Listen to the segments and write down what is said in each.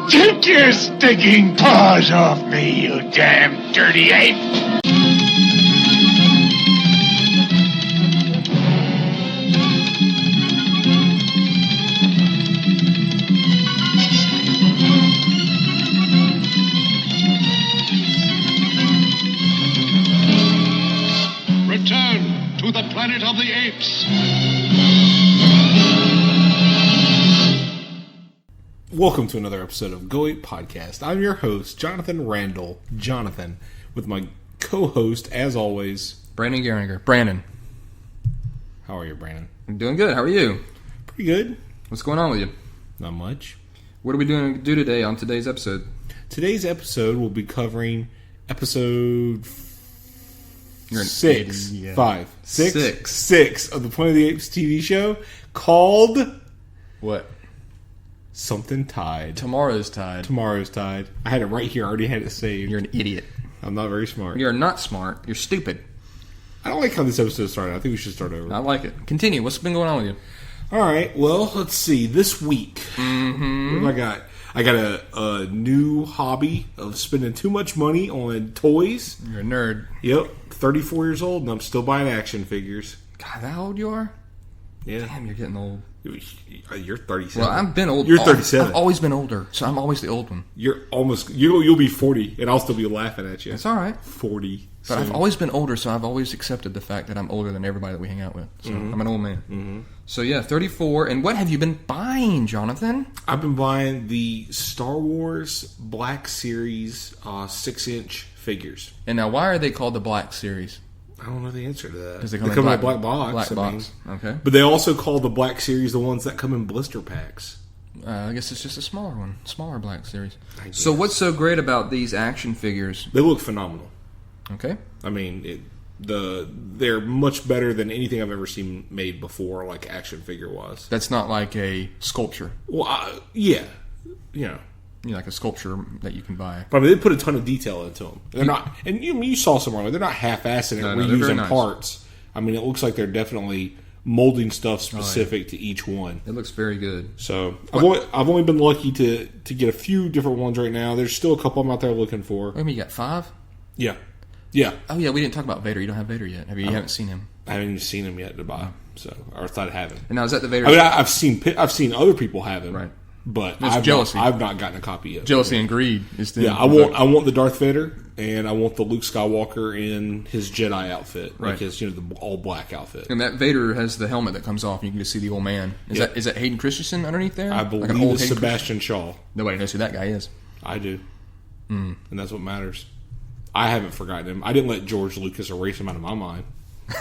Take your stinking paws off me, you damn dirty ape! Return to the planet of the apes. Welcome to another episode of Go Ape Podcast. I'm your host, Jonathan Randall, Jonathan, with my co-host, as always, Brandon Geringer. Brandon. How are you, Brandon? I'm doing good. How are you? Pretty good. What's going on with you? Not much. What are we doing to do today on today's episode? Today's episode will be covering episode You're an 6 idiot. 5 6 Six. 6 of the Planet of the Apes TV show called What? Something Tide. Tomorrow's Tide. Tomorrow's Tide. I had it right here. I already had it saved. You're an idiot. I'm not very smart. You're not smart. You're stupid. I don't like how this episode started. I think we should start over. I like it. Continue. What's been going on with you? All right. Well, let's see. This week, what have I got? I got a new hobby of spending too much money on toys. You're a nerd. Yep. 34 years old, and I'm still buying action figures. God, how old you are? Yeah. Damn, you're getting old. You're 37. Well, I've been old. You're 37. I've always been older, so I'm always the old one. You're almost. You'll be 40, and I'll still be laughing at you. That's all right. 40. But I've always been older, so I've always accepted the fact that I'm older than everybody that we hang out with. So I'm an old man. Mm-hmm. So yeah, 34. And what have you been buying, Jonathan? I've been buying the Star Wars Black Series 6-inch figures. And now, why are they called the Black Series? I don't know the answer to that. Because they come come in a black box. Black box. Okay. But they also call the Black Series the ones that come in blister packs. I guess it's just a smaller one. Smaller Black Series. So what's so great about these action figures? They look phenomenal. Okay. I mean, they're much better than anything I've ever seen made before, like action figure wise. That's not like a sculpture. Well, yeah. You know. Like a sculpture that you can buy. But I mean, they put a ton of detail into them. They're not, and you saw somewhere, they're not half-assing it, reusing nice. Parts. I mean, it looks like they're definitely molding stuff specific to each one. It looks very good. So I've only been lucky to get a few different ones right now. There's still a couple I'm out there looking for. Wait a minute, you got 5? Yeah. Oh yeah, we didn't talk about Vader. You don't have Vader yet. You haven't seen him. I haven't even seen him yet to buy. So, or thought I have him. And now is that the Vader? I mean, I've seen other people have him. Right. But jealousy. I've not gotten a copy yet. Jealousy and greed is the I want the Darth Vader, and I want the Luke Skywalker in his Jedi outfit, right? Like his the all black outfit. And that Vader has the helmet that comes off, and you can just see the old man. Is that Hayden Christensen underneath there? I believe like it's Sebastian Shaw. Nobody knows who that guy is. I do, and that's what matters. I haven't forgotten him. I didn't let George Lucas erase him out of my mind.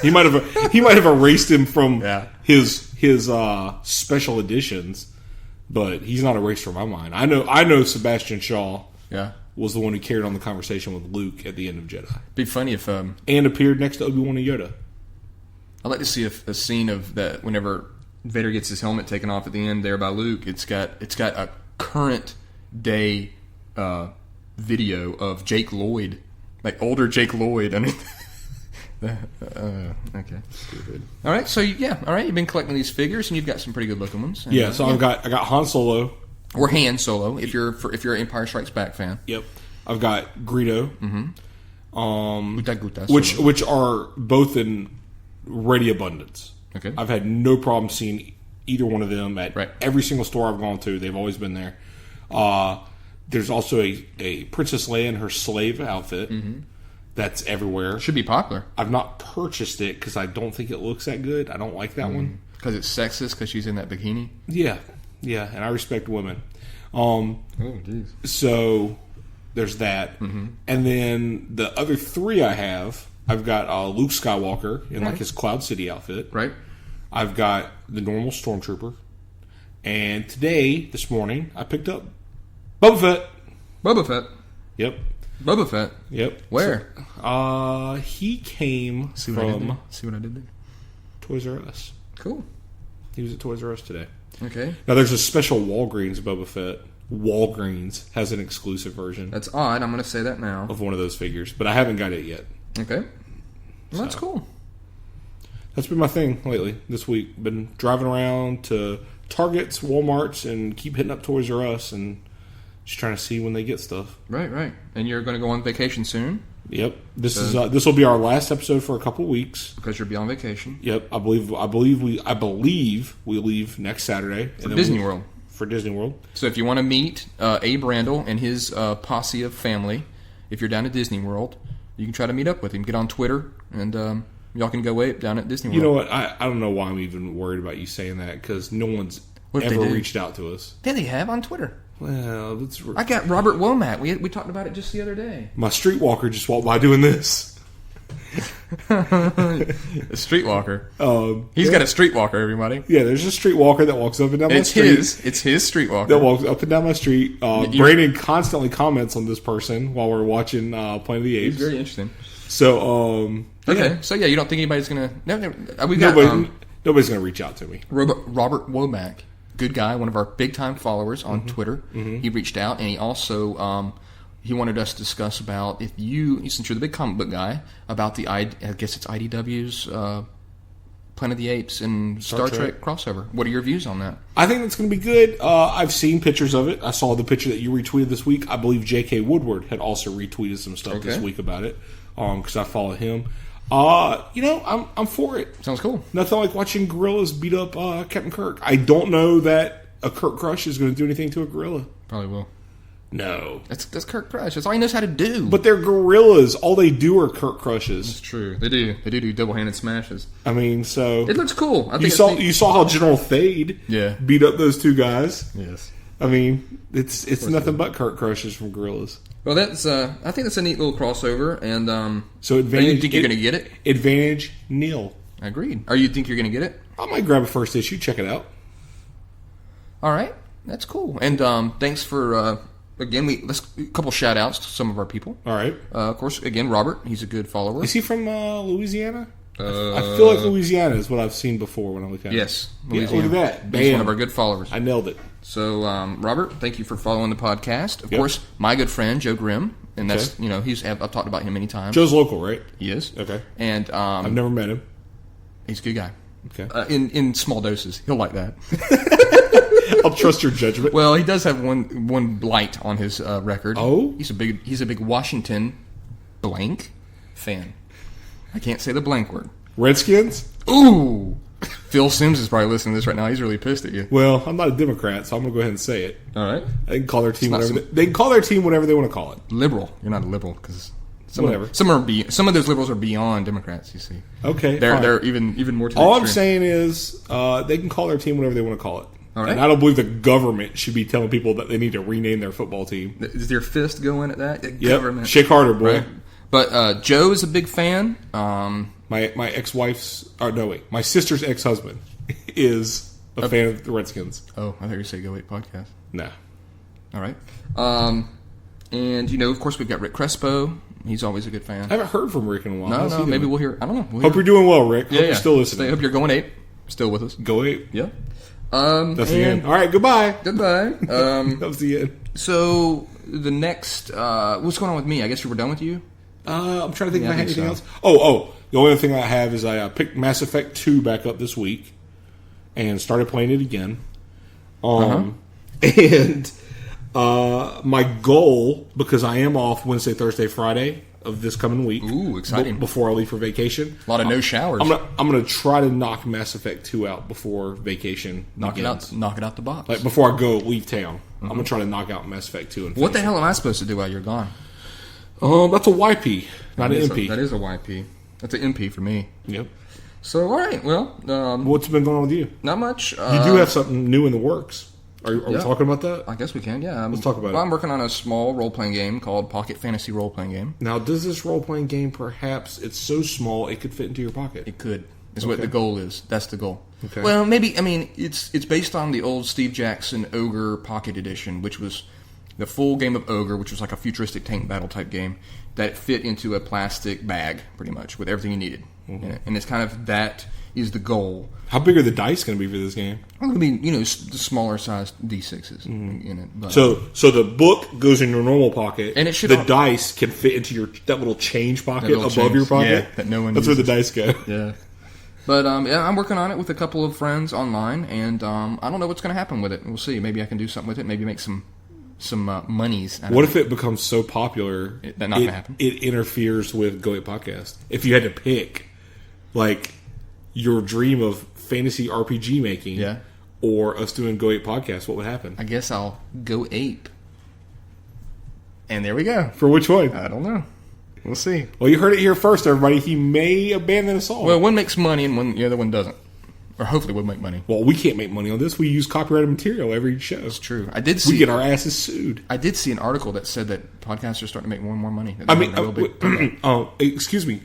He might have erased him from his special editions. But he's not erased from my mind. I know Sebastian Shaw was the one who carried on the conversation with Luke at the end of Jedi. Be funny if and appeared next to Obi-Wan and Yoda. I'd like to see a scene of that whenever Vader gets his helmet taken off at the end there by Luke. It's got a current day video of Jake Lloyd, like older Jake Lloyd. I mean, okay. Stupid. All right, so all right. You've been collecting these figures, and you've got some pretty good looking ones. And, So I got Han Solo or Han Solo if you're an Empire Strikes Back fan. Yep. I've got Greedo. Mm-hmm. Which are both in ready abundance. Okay. I've had no problem seeing either one of them at every single store I've gone to. They've always been there. There's also a Princess Leia and her slave outfit. Mm-hmm. That's everywhere. Should be popular. I've not purchased it because I don't think it looks that good. I don't like that one. Because it's sexist because she's in that bikini? Yeah, and I respect women. Geez. So there's that. Mm-hmm. And then the other 3 I've got Luke Skywalker in like his Cloud City outfit. Right. I've got the normal Stormtrooper. And this morning, I picked up Boba Fett. Boba Fett? Yep. Boba Fett? Yep. Where? He came from... See what I did there? Toys R Us. Cool. He was at Toys R Us today. Okay. Now, there's a special Walgreens Boba Fett. Walgreens has an exclusive version. That's odd. I'm going to say that now. Of one of those figures. But I haven't got it yet. Okay. Well, that's cool. That's been my thing lately, this week. Been driving around to Targets, Walmarts, and keep hitting up Toys R Us and Just trying to see when they get stuff. Right. And you're going to go on vacation soon? Yep. This will be our last episode for a couple weeks because you'll be on vacation. Yep. I believe we leave next Saturday for Disney World. For Disney World. So if you want to meet Abe Randall and his posse of family, if you're down at Disney World, you can try to meet up with him. Get on Twitter and y'all can go Ape down at Disney World. You know what? I don't know why I'm even worried about you saying that because no one's ever reached out to us. Yeah, they have on Twitter. Well, I got Robert Womack. We talked about it just the other day. My streetwalker just walked by doing this. A streetwalker. He's got a streetwalker, everybody. Yeah, there's a streetwalker that walks up and down my street. It's his streetwalker. That walks up and down my street. Brandon constantly comments on this person while we're watching Planet of the Apes. He's very interesting. So, okay. So, you don't think anybody's going to... Nobody's going to reach out to me. Robert Womack. Good guy, one of our big-time followers on Twitter. Mm-hmm. He reached out, and he also he wanted us to discuss about since you're the big comic book guy, about I guess it's IDW's Planet of the Apes and Star Trek crossover. What are your views on that? I think it's going to be good. I've seen pictures of it. I saw the picture that you retweeted this week. I believe J.K. Woodward had also retweeted some stuff this week about it because I follow him. I'm for it. Sounds cool. Nothing like watching gorillas beat up Captain Kirk. I don't know that a Kirk Crush is going to do anything to a gorilla. Probably will. No. That's Kirk Crush. That's all he knows how to do. But they're gorillas. All they do are Kirk Crushes. That's true. They do double-handed smashes. I mean, so... It looks cool. You saw how General Thade beat up those two guys? Yes. I mean, it's nothing but Kirk Crushes from gorillas. Well, that's I think that's a neat little crossover, and so advantage. You think you're going to get it? Advantage nil. Agreed. Or you think you're going to get it? I might grab a first issue, check it out. All right, that's cool. And thanks for again. Let's a couple shout outs to some of our people. All right. Of course, again, Robert. He's a good follower. Is he from Louisiana? I feel like Louisiana is what I've seen before when I look at it. Yes, Louisiana. Yeah, look at that. Bam. He's one of our good followers. I nailed it. So, Robert, thank you for following the podcast. Of course, my good friend Joe Grimm, and that's I've talked about him many times. Joe's local, right? He is. Okay. And I've never met him. He's a good guy. Okay. In small doses, he'll like that. I'll trust your judgment. Well, he does have one blight on his record. Oh, he's a big Washington blank fan. I can't say the blank word. Redskins? Ooh! Phil Sims is probably listening to this right now. He's really pissed at you. Well, I'm not a Democrat, so I'm going to go ahead and say it. All right. They can call their team whatever they can call their team whatever they want to call it. Liberal. You're not a liberal because some of those liberals are beyond Democrats. You see. Okay. They're even more. To all I'm saying is they can call their team whatever they want to call it. All right. And I don't believe the government should be telling people that they need to rename their football team. Is your fist going at that? Yep. Government. Shake harder, boy. Right. But Joe is a big fan. My my sister's ex-husband is a fan of the Redskins. Oh, I thought you were going to say Go Ape podcast. No. All right. And, of course, we've got Rick Crespo. He's always a good fan. I haven't heard from Rick in a while. No, maybe we'll hear. I don't know. Hope you're doing well, Rick. Hope you're still listening. I hope you're going Ape. Still with us. Go Ape. Yeah. That's the end. All right, goodbye. Goodbye. That was the end. So, the next... what's going on with me? I guess you were done with you? I'm trying to think if I had anything else. Oh, the only other thing I have is I picked Mass Effect 2 back up this week and started playing it again. And my goal, because I am off Wednesday, Thursday, Friday of this coming week. Ooh, exciting. Before I leave for vacation. A lot of no showers. I'm gonna try to knock Mass Effect 2 out before vacation. Knock it out the box. Like before I leave town. I'm gonna try to knock out Mass Effect 2 and what the hell am I supposed to do while you're gone? That's a YP, not an MP. That is a YP. That's an MP for me. Yep. So, all right. Well, what's been going on with you? Not much. You do have something new in the works. Are we talking about that? I guess we can. Yeah. Let's talk about it. I'm working on a small role-playing game called Pocket Fantasy Role-Playing Game. Now, does this role-playing game perhaps it's so small it could fit into your pocket? It could. Is what the goal is. That's the goal. Okay. Well, maybe. I mean, it's based on the old Steve Jackson Ogre Pocket Edition, which was the full game of Ogre, which was like a futuristic tank battle type game that fit into a plastic bag, pretty much, with everything you needed in it. And it's kind of that is the goal. How big are the dice going to be for this game? It's going to be, the smaller sized D6s in it. But, so the book goes in your normal pocket, and it should dice can fit into that little change pocket above your pocket. Yeah, that no one. That's uses. where the dice go. Yeah. But I'm working on it with a couple of friends online, and I don't know what's going to happen with it. We'll see. Maybe I can do something with it. Maybe make some monies. What if it becomes so popular that not going to happen? It interferes with Go Ape Podcast? If you had to pick, like, your dream of fantasy RPG making, or us doing Go Ape Podcast, what would happen? I guess I'll Go Ape. And there we go. For which one? I don't know. We'll see. Well, you heard it here first, everybody. He may abandon us all. Well, one makes money and the other one doesn't. Or hopefully would make money. Well, we can't make money on this. We use copyrighted material every show. That's true. We get our asses sued. I did see an article that said that podcasts are starting to make more and more money. Excuse me.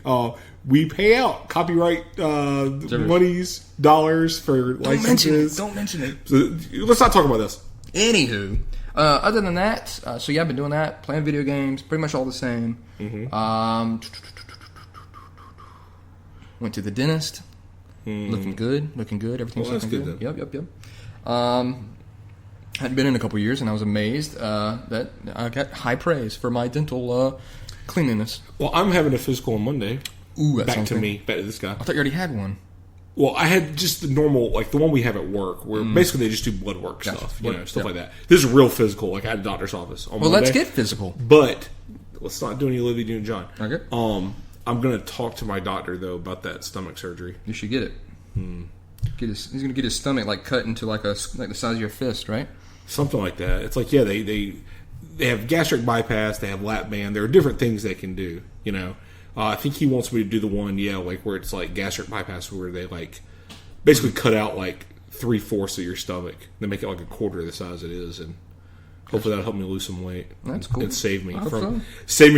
We pay out copyright monies, dollars for licenses. Don't mention it. So, let's not talk about this. Anywho, other than that, so yeah, I've been doing that, playing video games, pretty much all the same. Mm-hmm. Went to the dentist. Looking good. Everything's looking good. Yep. Hadn't been in a couple years, and I was amazed that I got high praise for my dental cleanliness. Well, I'm having a physical on Monday. Ooh, that's back to this guy. I thought you already had one. Well, I had just the normal, like the one we have at work, where basically they just do blood work stuff, stuff like that. This is real physical, like I had a doctor's office on Monday. Let's get physical. But let's not do any Olivia Newton-John. Okay. I'm going to talk to my doctor, though, about that stomach surgery. You should get it. He's going to get his stomach like cut into like the size of your fist, right? Something like that. It's like, they have gastric bypass, they have lap band. There are different things they can do, I think he wants me to do the one, like where it's like gastric bypass, where they like basically cut out like 3/4 of your stomach. They make it like a quarter of the size it is, and hopefully that'll help me lose some weight. That's cool. And save me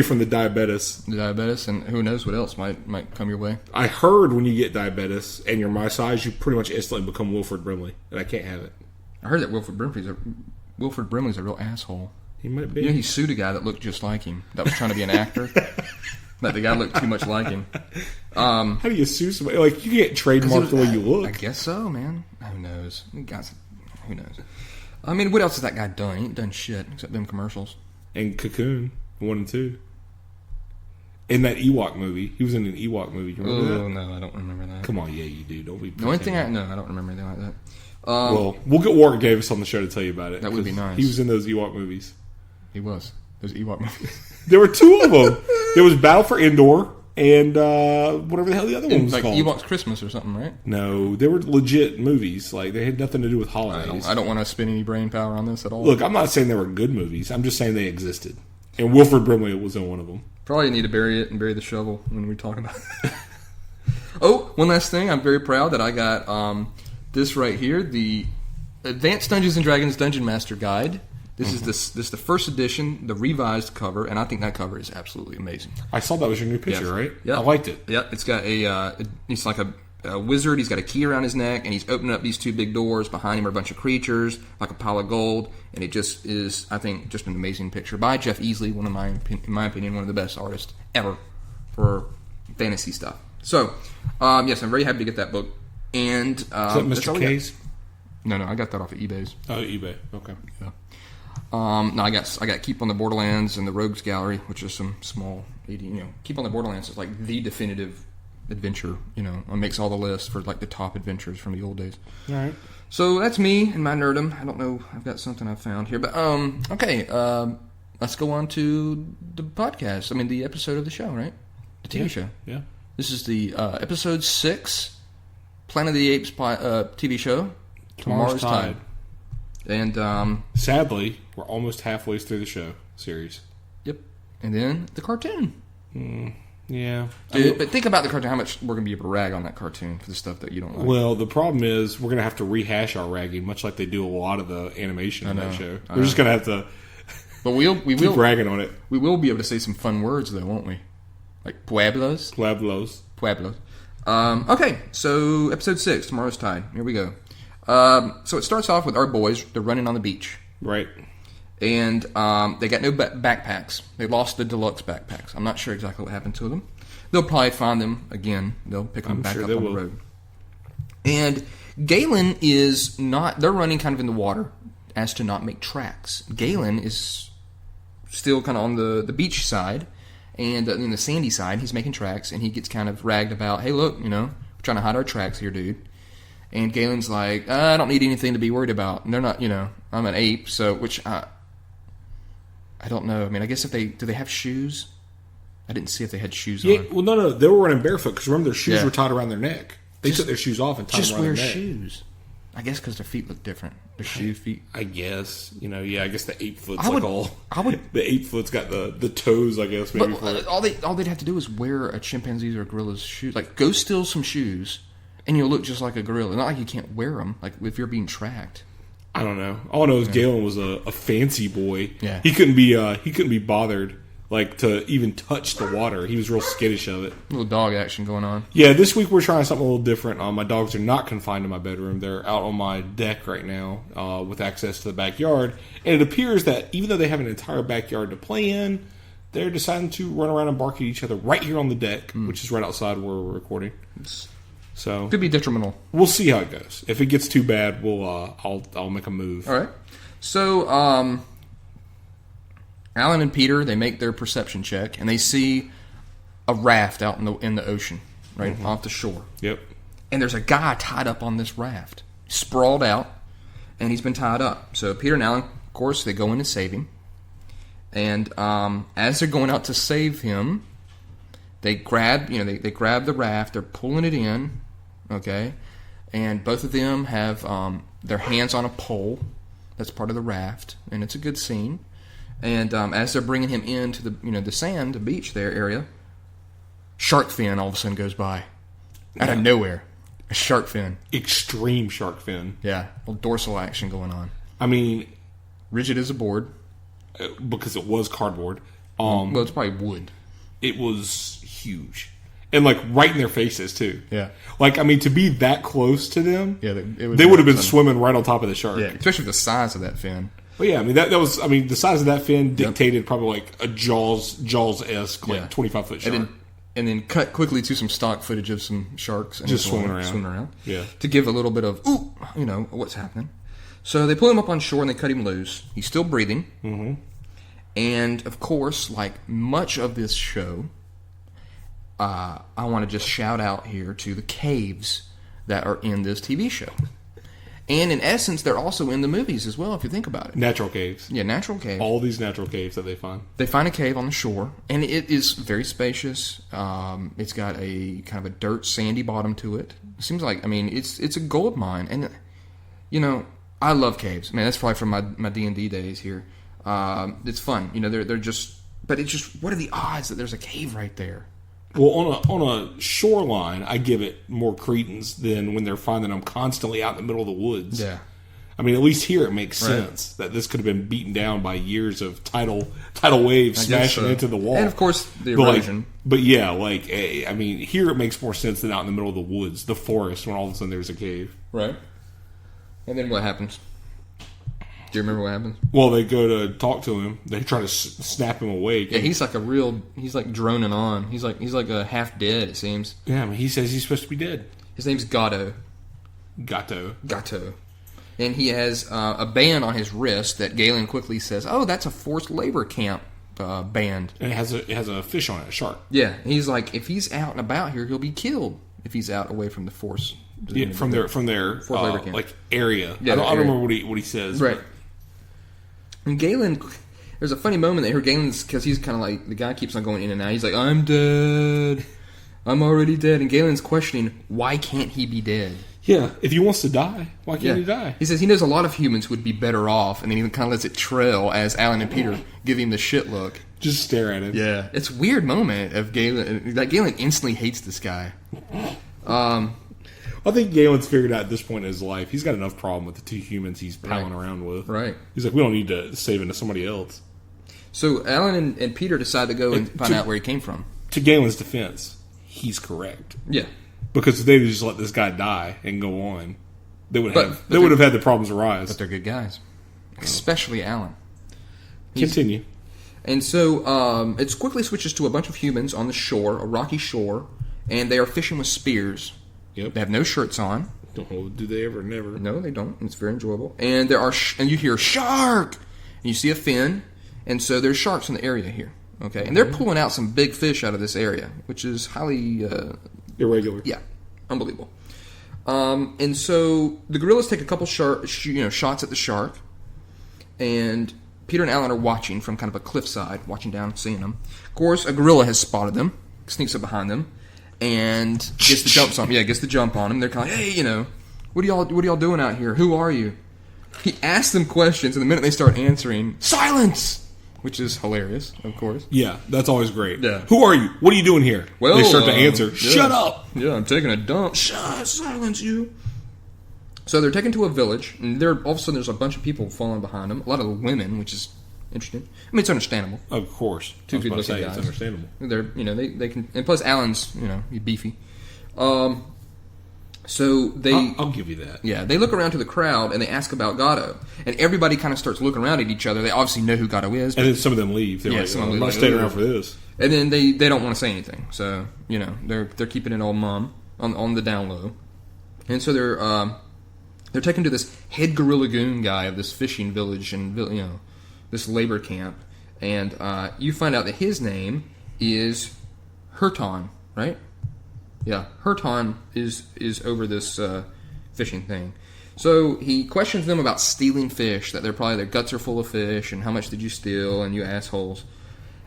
from the diabetes. The diabetes, and who knows what else might come your way. I heard when you get diabetes and you're my size, you pretty much instantly become Wilford Brimley, and I can't have it. I heard that Wilford Brimley's a real asshole. He might be. He sued a guy that looked just like him. That was trying to be an actor. That the guy looked too much like him. How do you sue somebody? Like, you can't trademark the way you look. I guess so, man. Who knows? Who knows? I mean, what else has that guy done? He ain't done shit except them commercials. And Cocoon 1 and 2. In that Ewok movie. He was in an Ewok movie. You remember that? Oh, no, I don't remember that. Come on, yeah, you do. Don't be... The only thing I don't remember anything like that. Well, we'll get Warwick Davis on the show to tell you about it. That would be nice. He was in those Ewok movies. He was. Those Ewok movies. There were 2 of them. There was Battle for Endor and whatever the hell the other one was called. Ewok's Christmas or something, right? No, they were legit movies. Like, they had nothing to do with holidays. I don't want to spend any brain power on this at all. Look, I'm not saying they were good movies. I'm just saying they existed. And Wilford Brimley was in one of them. Probably need to bury it and bury the shovel when we talk about it. Oh, one last thing. I'm very proud that I got this right here, the Advanced Dungeons & Dragons Dungeon Master Guide. This is the first edition, the revised cover, and I think that cover is absolutely amazing. I saw that was your new picture, right? Yeah, I liked it. Yeah, it's got he's like a wizard. He's got a key around his neck, and he's opening up these 2 big doors. Behind him are a bunch of creatures, like a pile of gold, and it just is, I think, just an amazing picture by Jeff Easley, in my opinion, one of the best artists ever for fantasy stuff. So, yes, I'm very happy to get that book. And is that Mr. K's? No, I got that off of eBay's. Oh, eBay. Okay. Yeah. No, I got Keep on the Borderlands and the Rogues Gallery, which is some small 80. Keep on the Borderlands is like the definitive adventure. It makes all the lists for like the top adventures from the old days. All right. So that's me and my nerdum. I don't know. I've got something I found here, but okay. Let's go on to the podcast. I mean, the episode of the show, right? The TV show. Yeah. This is the episode 6, Planet of the Apes TV show. Tomorrow's Tide. And sadly, we're almost halfway through the show series. Yep. And then the cartoon. Yeah. But think about the cartoon, how much we're going to be able to rag on that cartoon for the stuff that you don't like. Well, the problem is we're going to have to rehash our ragging, much like they do a lot of the animation in that show. We're just going to have to but we keep ragging on it. We will be able to say some fun words, though, won't we? Like Pueblos. Okay, so episode 6, Tomorrow's Tide. Here we go. So it starts off with our boys. They're running on the beach. Right. And they got no backpacks. They lost the deluxe backpacks. I'm not sure exactly what happened to them. They'll probably find them again. They'll pick them back up on the road. And Galen is not... They're running kind of in the water as to not make tracks. Galen is still kind of on the beach side. And in the sandy side, he's making tracks. And he gets kind of ragged about, hey, look, we're trying to hide our tracks here, dude. And Galen's like, I don't need anything to be worried about. And they're not, I'm an ape, so, which, I don't know. I mean, I guess do they have shoes? I didn't see if they had shoes Yeah, on. well, no, they were running barefoot because remember their shoes were tied around their neck. They took their shoes off and tied them around their neck. Just wear shoes. I guess because their feet look different. Their shoe feet. I guess. I guess the 8-foot's the 8-foot's got the toes, I guess, maybe. But all they'd have to do is wear a chimpanzee's or a gorilla's shoes. Like, go steal some shoes, and you'll look just like a gorilla. Not like you can't wear them, like if you're being tracked. I don't know. All I know is Galen was a fancy boy. Yeah. He couldn't be bothered to even touch the water. He was real skittish of it. A little dog action going on. Yeah, this week we're trying something a little different. My dogs are not confined to my bedroom. They're out on my deck right now with access to the backyard. And it appears that even though they have an entire backyard to play in, they're deciding to run around and bark at each other right here on the deck, which is right outside where we're recording. So could be detrimental. We'll see how it goes. If it gets too bad, I'll make a move. All right. So Alan and Peter, they make their perception check, and they see a raft out in the ocean, right off the shore. Yep. And there's a guy tied up on this raft, sprawled out, and he's been tied up. So Peter and Alan, of course, they go in to save him. And as they're going out to save him, they grab the raft, they're pulling it in, okay, and both of them have their hands on a pole that's part of the raft, and it's a good scene. And as they're bringing him into the sand, the beach there area, shark fin all of a sudden goes by out of nowhere. A shark fin, extreme shark fin. Yeah, a little dorsal action going on. I mean, rigid as a board because it was cardboard. Well, it's probably wood. It was huge, and like right in their faces too. Yeah, like I mean, to be that close to them, yeah, they would have been swimming right on top of the shark. Yeah, especially the size of that fin. Well, yeah, I mean that was. I mean, the size of that fin dictated probably like a Jaws-esque, like 25-foot shark. And then cut quickly to some stock footage of some sharks and just swimming around. Yeah, to give a little bit of what's happening. So they pull him up on shore and they cut him loose. He's still breathing. Mm-hmm. And of course, like much of this show, I want to just shout out here to the caves that are in this TV show. And in essence, they're also in the movies as well, if you think about it. Natural caves. Yeah, natural caves. All these natural caves that they find. They find a cave on the shore, and it is very spacious. It's got a kind of a dirt, sandy bottom to it. It seems like, I mean, it's a gold mine. And, I love caves. Man, that's probably from my D&D days here. It's fun. They're just... But it's just, what are the odds that there's a cave right there? Well, on a shoreline, I give it more credence than when they're finding them constantly out in the middle of the woods. Yeah. I mean, at least here it makes sense that this could have been beaten down by years of tidal waves smashing into the wall. And, of course, the erosion. But I mean, here it makes more sense than out in the middle of the woods, the forest, when all of a sudden there's a cave. Right. And then what happens? Do you remember what happens? Well, they go to talk to him. They try to snap him awake. Yeah, he's like droning on. He's like a half dead, it seems. Yeah, I mean, he says he's supposed to be dead. His name's Gato. And he has a band on his wrist that Galen quickly says, "Oh, that's a forced labor camp band." And it has a fish on it, a shark. Yeah, he's like, if he's out and about here, he'll be killed if he's out away from the force. Yeah, from their labor camp. Like area. Yeah, I don't remember what he says. Right. And Galen, there's a funny moment there. Galen's, because he's kind of like, the guy keeps on going in and out. He's like, "I'm dead. I'm already dead." And Galen's questioning, why can't he be dead? Yeah, if he wants to die, why can't he die? He says he knows a lot of humans would be better off, and then he kind of lets it trail as Alan and Peter give him the shit look. Just stare at him. Yeah. It's a weird moment of Galen. Like, Galen instantly hates this guy. I think Galen's figured out at this point in his life, he's got enough problem with the two humans he's palling around with. Right. He's like, we don't need to save into somebody else. So Alan and Peter decide to go and find out where he came from. To Galen's defense, he's correct. Yeah. Because if they would just let this guy die and go on, they would have had the problems arise. But they're good guys. Especially Alan. Continue. And so it quickly switches to a bunch of humans on the shore, a rocky shore, and they are fishing with spears. Yep. They have no shirts on. Oh, do they ever? Never. No, they don't. It's very enjoyable. And there are and you hear shark, and you see a fin, and so there's sharks in the area here. Okay, and they're pulling out some big fish out of this area, which is highly irregular. Yeah, unbelievable. And so the gorillas take a couple shots at the shark, and Peter and Alan are watching from kind of a cliffside, watching down, seeing them. Of course, a gorilla has spotted them, sneaks up behind them, and gets the jumps on them. Yeah, gets the jump on them. They're kind of like, hey, what are y'all doing out here? Who are you? He asks them questions, and the minute they start answering, silence! Which is hilarious, of course. Yeah, that's always great. Yeah. Who are you? What are you doing here? Well, they start to answer. Shut up! Yeah, I'm taking a dump. Silence you. So they're taken to a village, and all of a sudden there's a bunch of people following behind them. A lot of women, which is interesting. I mean, it's understandable. Of course. Two good-looking guys. It's understandable. They're, they can, and plus Alan's, he's beefy. So they... I'll give you that. Yeah, they look around to the crowd, and they ask about Gatto. And everybody kind of starts looking around at each other. They obviously know who Gatto is. And then some of them leave. They're some of them I'm not staying around for this. And then they don't want to say anything. So, they're keeping it all mum on the down low. And so they're taken to this head gorilla goon guy of this fishing village and, this labor camp. And you find out that his name is Herton, right? Yeah, Herton is over this fishing thing. So he questions them about stealing fish, that their guts are full of fish, and how much did you steal, and you assholes.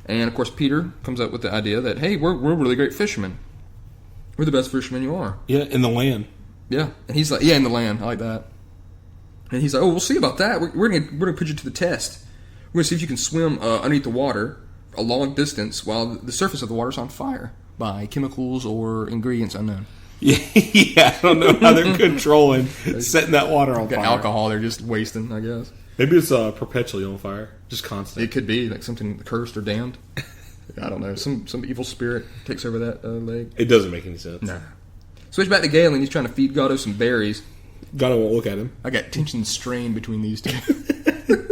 And, of course, Peter comes up with the idea that, hey, we're really great fishermen. We're the best fishermen you are. Yeah, in the land. Yeah, and he's like, yeah, in the land. I like that. And he's like, oh, we'll see about that. We're gonna put you to the test. We're gonna see if you can swim underneath the water a long distance while the surface of the water's on fire by chemicals or ingredients unknown. Yeah, I don't know how they're controlling setting that water on fire. Alcohol they're just wasting, I guess. Maybe it's perpetually on fire, just constant. It could be like something cursed or damned. I don't know. Some evil spirit takes over that leg. It doesn't make any sense. Nah. Switch back to Galen. He's trying to feed Gatto some berries. Gatto won't look at him. I got tension strain between these two.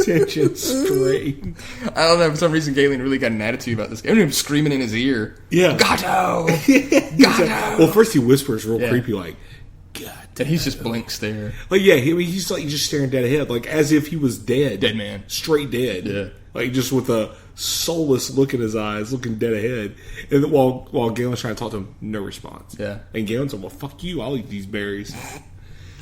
Tension strain. I don't know. For some reason, Galen really got an attitude about this guy. I remember him screaming in his ear. Yeah. Gatto! Gatto! Well, first he whispers real creepy, like, God. And he's just blank stare. Like, yeah, he's like just staring dead ahead, like as if he was dead. Dead man. Straight dead. Yeah. Like just with a soulless look in his eyes, looking dead ahead. And while Galen's trying to talk to him, no response. Yeah. And Galen's like, well, fuck you, I'll eat these berries.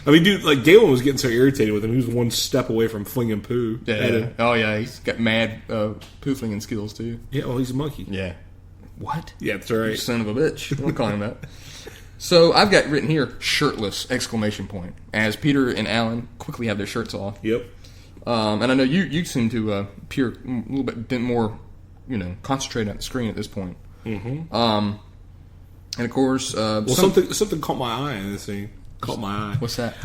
I mean, dude, like Galen was getting so irritated with him, he was one step away from flinging poo at him. Oh, yeah, he's got mad poo flinging skills, too. Yeah, well, he's a monkey. Yeah. What? Yeah, that's right. You son of a bitch. Don't call him that. So I've got written here, shirtless, ! As Peter and Alan quickly have their shirts off. Yep. And I know you seem to appear a little bit more, concentrated on the screen at this point. Mm-hmm. And of course, something caught my eye in this scene. Caught my eye. What's that?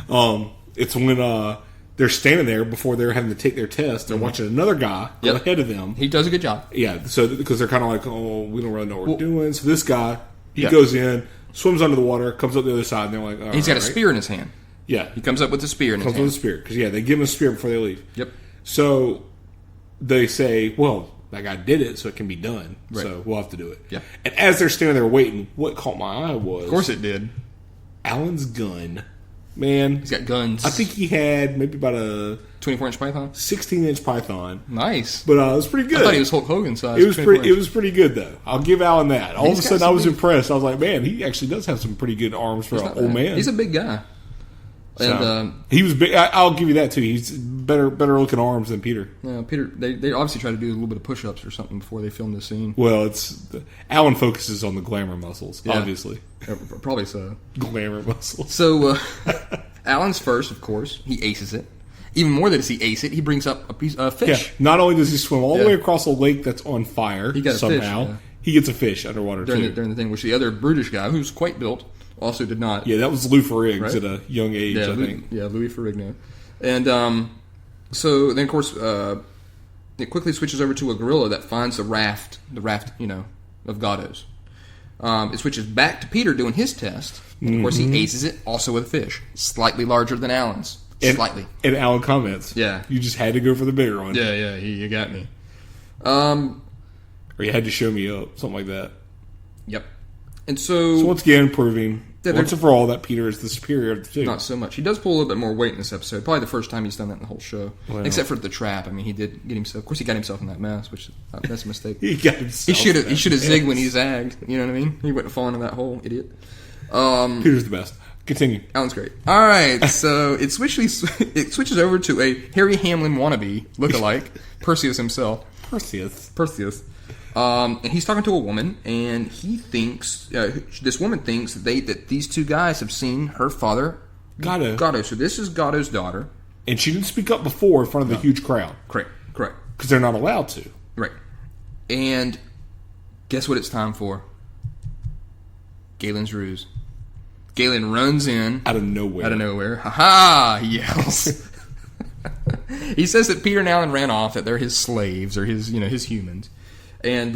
It's when they're standing there before they're having to take their test. They're watching another guy go ahead of them. He does a good job. Yeah, so because they're kind of like, oh, we don't really know what we're doing. So this guy, he goes in, swims under the water, comes up the other side, and they're like, all he's got a spear in his hand. Yeah. He comes up with a spear in his hand. Comes with a spear. Because, they give him a spear before they leave. Yep. So they say, well, that guy did it, so it can be done. Right. So we'll have to do it. Yeah. And as they're standing there waiting, what caught my eye was... Of course it did. Alan's gun. Man. He's got guns. I think he had maybe about a... 24-inch python? 16-inch python. Nice. But it was pretty good. I thought he was Hulk Hogan size. It was pretty good, though. I'll give Alan that. All of a sudden, I was impressed. I was like, man, he actually does have some pretty good arms for an old man. He's a big guy. And he was big. I'll give you that, too. He's better looking arms than Peter. Yeah, Peter, they obviously try to do a little bit of push-ups or something before they film this scene. Well, Alan focuses on the glamour muscles, obviously. Probably so. Glamour muscles. So, Alan's first, of course. He aces it. Even more than does he ace it, he brings up a piece of fish. Yeah. Not only does he swim all the way across a lake that's on fire somehow, he gets a fish underwater, during the thing, which the other brutish guy, who's quite built, also did not. Yeah, that was Lou Ferriggs at a young age, I think. Yeah, Louis Ferrigno. And so then, of course, it quickly switches over to a gorilla that finds the raft, of Gatto's. It switches back to Peter doing his test. And of course, he aces it, also with a fish. Slightly larger than Alan's. Slightly. And Alan comments. Yeah. You just had to go for the bigger one. Yeah, you got me. Or you had to show me up, something like that. Yep. And so once again, proving once and for all that Peter is the superior of the two. Not so much. He does pull a little bit more weight in this episode. Probably the first time he's done that in the whole show. Well, except for the trap. I mean, he did get himself... Of course, he got himself in that mess, which that's a mistake. He got himself He should have zigged when he zagged. You know what I mean? He wouldn't have fallen in that hole, idiot. Peter's the best. Continue. Alan's great. All right, so it switches over to a Harry Hamlin wannabe lookalike Perseus himself. Perseus. And he's talking to a woman, and he thinks this woman thinks that these two guys have seen her father, Gatto. So this is Gatto's daughter, and she didn't speak up before in front of the huge crowd. Correct. Because they're not allowed to. Right. And guess what? It's time for Galen's ruse. Galen runs in out of nowhere. Ha ha! He yells. He says that Peter and Alan ran off, that they're his slaves or his humans, and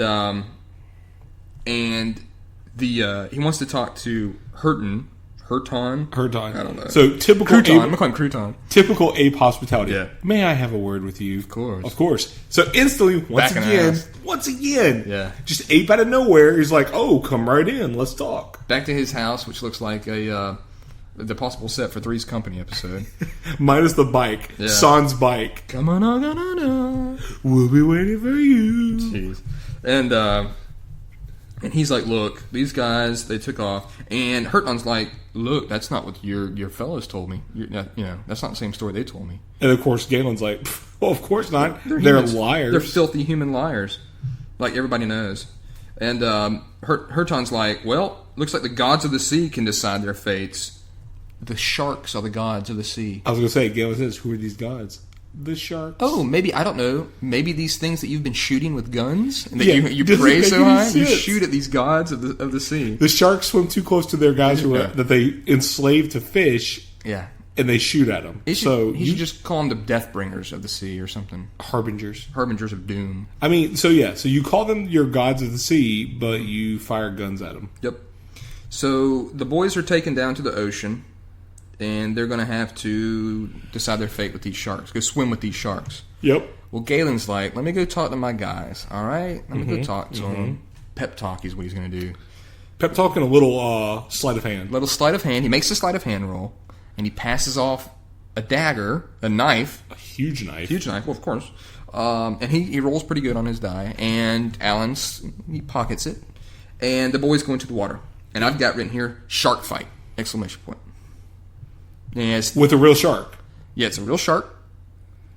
he wants to talk to Hurton. I don't know. So typical Crouton. I'm gonna call him Crouton. Typical ape hospitality. Yeah. May I have a word with you? Of course. So instantly, once again, yeah, just ape out of nowhere. He's like, "Oh, come right in. Let's talk." Back to his house, which looks like the possible set for Three's Company episode. Minus the bike. Yeah. San's bike. Come on. We'll be waiting for you. Jeez. And he's like, look, these guys, they took off. And Hurton's like, look, that's not what your fellows told me. That's not the same story they told me. And of course, Galen's like, well, of course not. They're liars. They're filthy human liars. Like everybody knows. And Hurton's like, well, looks like the gods of the sea can decide their fates. The sharks are the gods of the sea. I was going to say, Galen says, who are these gods? The sharks. Oh, maybe, I don't know. Maybe these things that you've been shooting with guns and that you doesn't pray make so any high, sense. you shoot at these gods of the sea. The sharks swim too close to their guys that they enslaved to fish. Yeah. And they shoot at them. He should just call them the death bringers of the sea or something. Harbingers of doom. I mean, so you call them your gods of the sea, but you fire guns at them. Yep. So the boys are taken down to the ocean, and they're going to have to decide their fate with these sharks. Go swim with these sharks. Yep. Well, Galen's like, let me go talk to my guys, all right? Let me go talk to them. Pep talk is what he's going to do. Pep talk and a little sleight of hand. Little sleight of hand. He makes a sleight of hand roll, and he passes off a dagger, a knife. A huge knife. Well, of course. And he rolls pretty good on his die, and he pockets it, and the boys go into the water. And I've got written here, shark fight, exclamation point. Yes. With a real shark. Yeah, it's a real shark.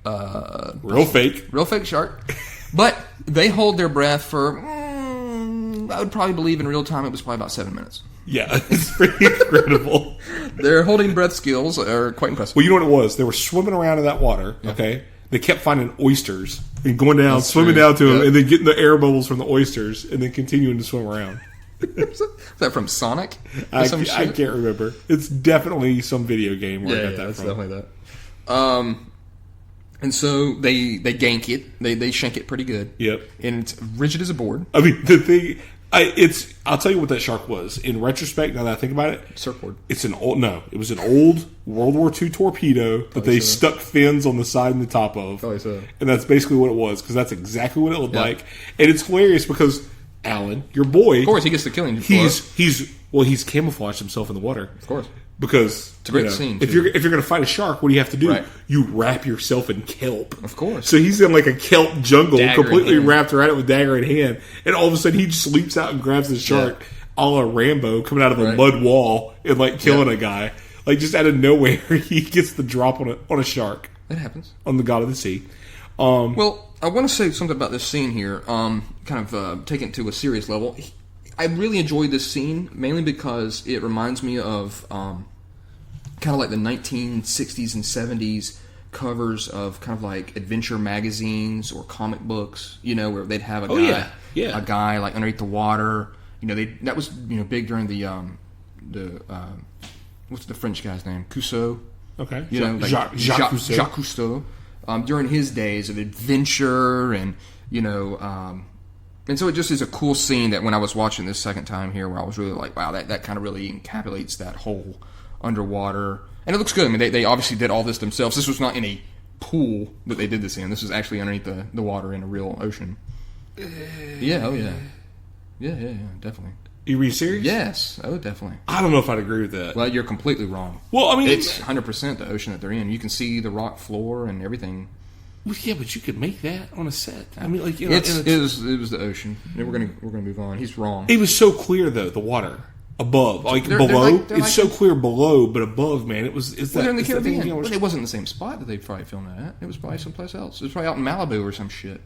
Real fake shark. But they hold their breath for, I would probably believe in real time it was probably about 7 minutes. Yeah, it's pretty incredible. Their holding breath skills are quite impressive. Well, you know what it was? They were swimming around in that water, okay? They kept finding oysters and going down, swimming down to them, and then getting the air bubbles from the oysters, and then continuing to swim around. Is that from Sonic? I can't remember. It's definitely some video game where I got that it's from. Definitely that. And so they gank it. They shank it pretty good. Yep. And it's rigid as a board. I mean, the thing... I'll tell you what that shark was. In retrospect, now that I think about it, surfboard. It was an old World War II torpedo that they stuck fins on the side and the top of. Probably so. And that's basically what it was, because that's exactly what it looked like. And it's hilarious because Alan, your boy, of course, he gets the killing. He's camouflaged himself in the water, of course, because it's a great scene. If you're going to fight a shark, what do you have to do? Right. You wrap yourself in kelp, of course. So he's in like a kelp jungle, dagger completely wrapped around it with dagger in hand, and all of a sudden he just leaps out and grabs the shark, a la Rambo, coming out of a mud wall and like killing a guy, like just out of nowhere. He gets the drop on a shark. That happens on the God of the Sea. Well, I want to say something about this scene here, kind of take it to a serious level. I really enjoyed this scene, mainly because it reminds me of kind of like the 1960s and 70s covers of kind of like adventure magazines or comic books, where they'd have a guy like underneath the water. That was big during the what's the French guy's name? Cousteau. Okay. Jacques Cousteau. During his days of adventure and and so it just is a cool scene that when I was watching this second time here, where I was really like, wow, that kind of really encapsulates that whole underwater, and it looks good. I mean, they obviously did all this themselves. This was not in a pool that they did this in. This was actually underneath the water in a real ocean. Yeah, definitely. You being serious? Yes, definitely. I don't know if I'd agree with that. Well, you're completely wrong. Well, I mean, it's 100% the ocean that they're in. You can see the rock floor and everything. Well, yeah, but you could make that on a set. I mean, like it was the ocean. We're gonna move on. He's wrong. It was so clear though, the water. Above, like They're below, like- they're it's like- so clear below, but above, man, it was. It's Well, they're in the it's that thing, Caribbean. you know, But it wasn't in the same spot that they probably filmed that at. It was probably someplace else. It was probably out in Malibu or some shit.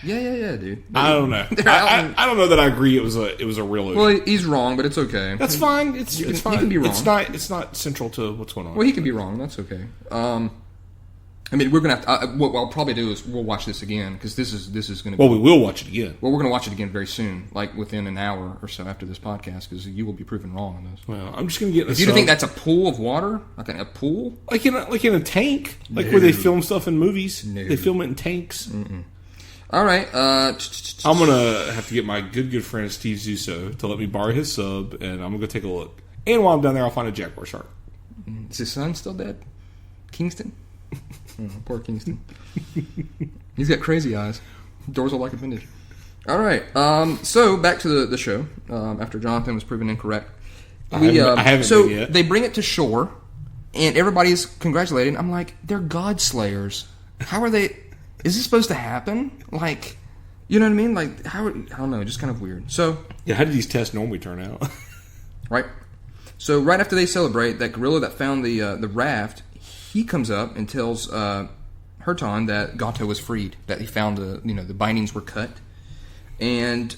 Yeah, dude. I don't know. They're out in- I don't know that I agree. It was a real ocean. Well, he's wrong, but it's okay. That's fine. It's fine. He can be wrong. It's not central to what's going on. Well, he can be wrong. That's okay. I mean, we're gonna have to. What I'll probably do is we'll watch this again because this is gonna. Well, we will watch it again. Well, we're gonna watch it again very soon, like within an hour or so after this podcast, because you will be proven wrong on this. Well, I'm just gonna get. If you think that's a pool of water, like a pool, like in a tank, like where they film stuff in movies, they film it in tanks. All right. I'm gonna have to get my good friend Steve Zusso to let me borrow his sub, and I'm gonna go take a look. And while I'm down there, I'll find a jaguar shark. Is his son still dead? Kingston? Oh, poor Kingston. He's got crazy eyes. Doors are like a vintage. All right. So back to the show. After Jonathan was proven incorrect, I haven't so been yet. They bring it to shore, and everybody's congratulating. I'm like, they're god slayers. How are they? Is this supposed to happen? Like, you know what I mean? Like, how? I don't know. Just kind of weird. So Yeah, how did these tests normally turn out? right. So right after they celebrate, that gorilla that found the raft, he comes up and tells Herton that Gato was freed, that he found the bindings were cut, and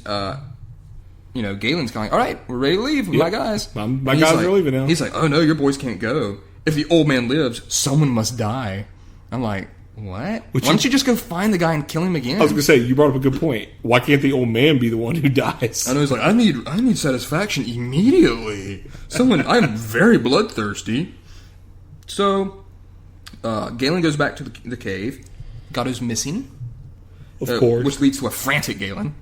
Galen's going, all right, we're ready to leave, my guys. My guys are leaving now. He's like, oh no, your boys can't go. If the old man lives, someone must die. I'm like, what? Why don't you just go find the guy and kill him again? I was gonna say, you brought up a good point. Why can't the old man be the one who dies? I know he's like, I need satisfaction immediately. I'm very bloodthirsty. So, Galen goes back to the cave. Gato's missing. Of course. Which leads to a frantic Galen.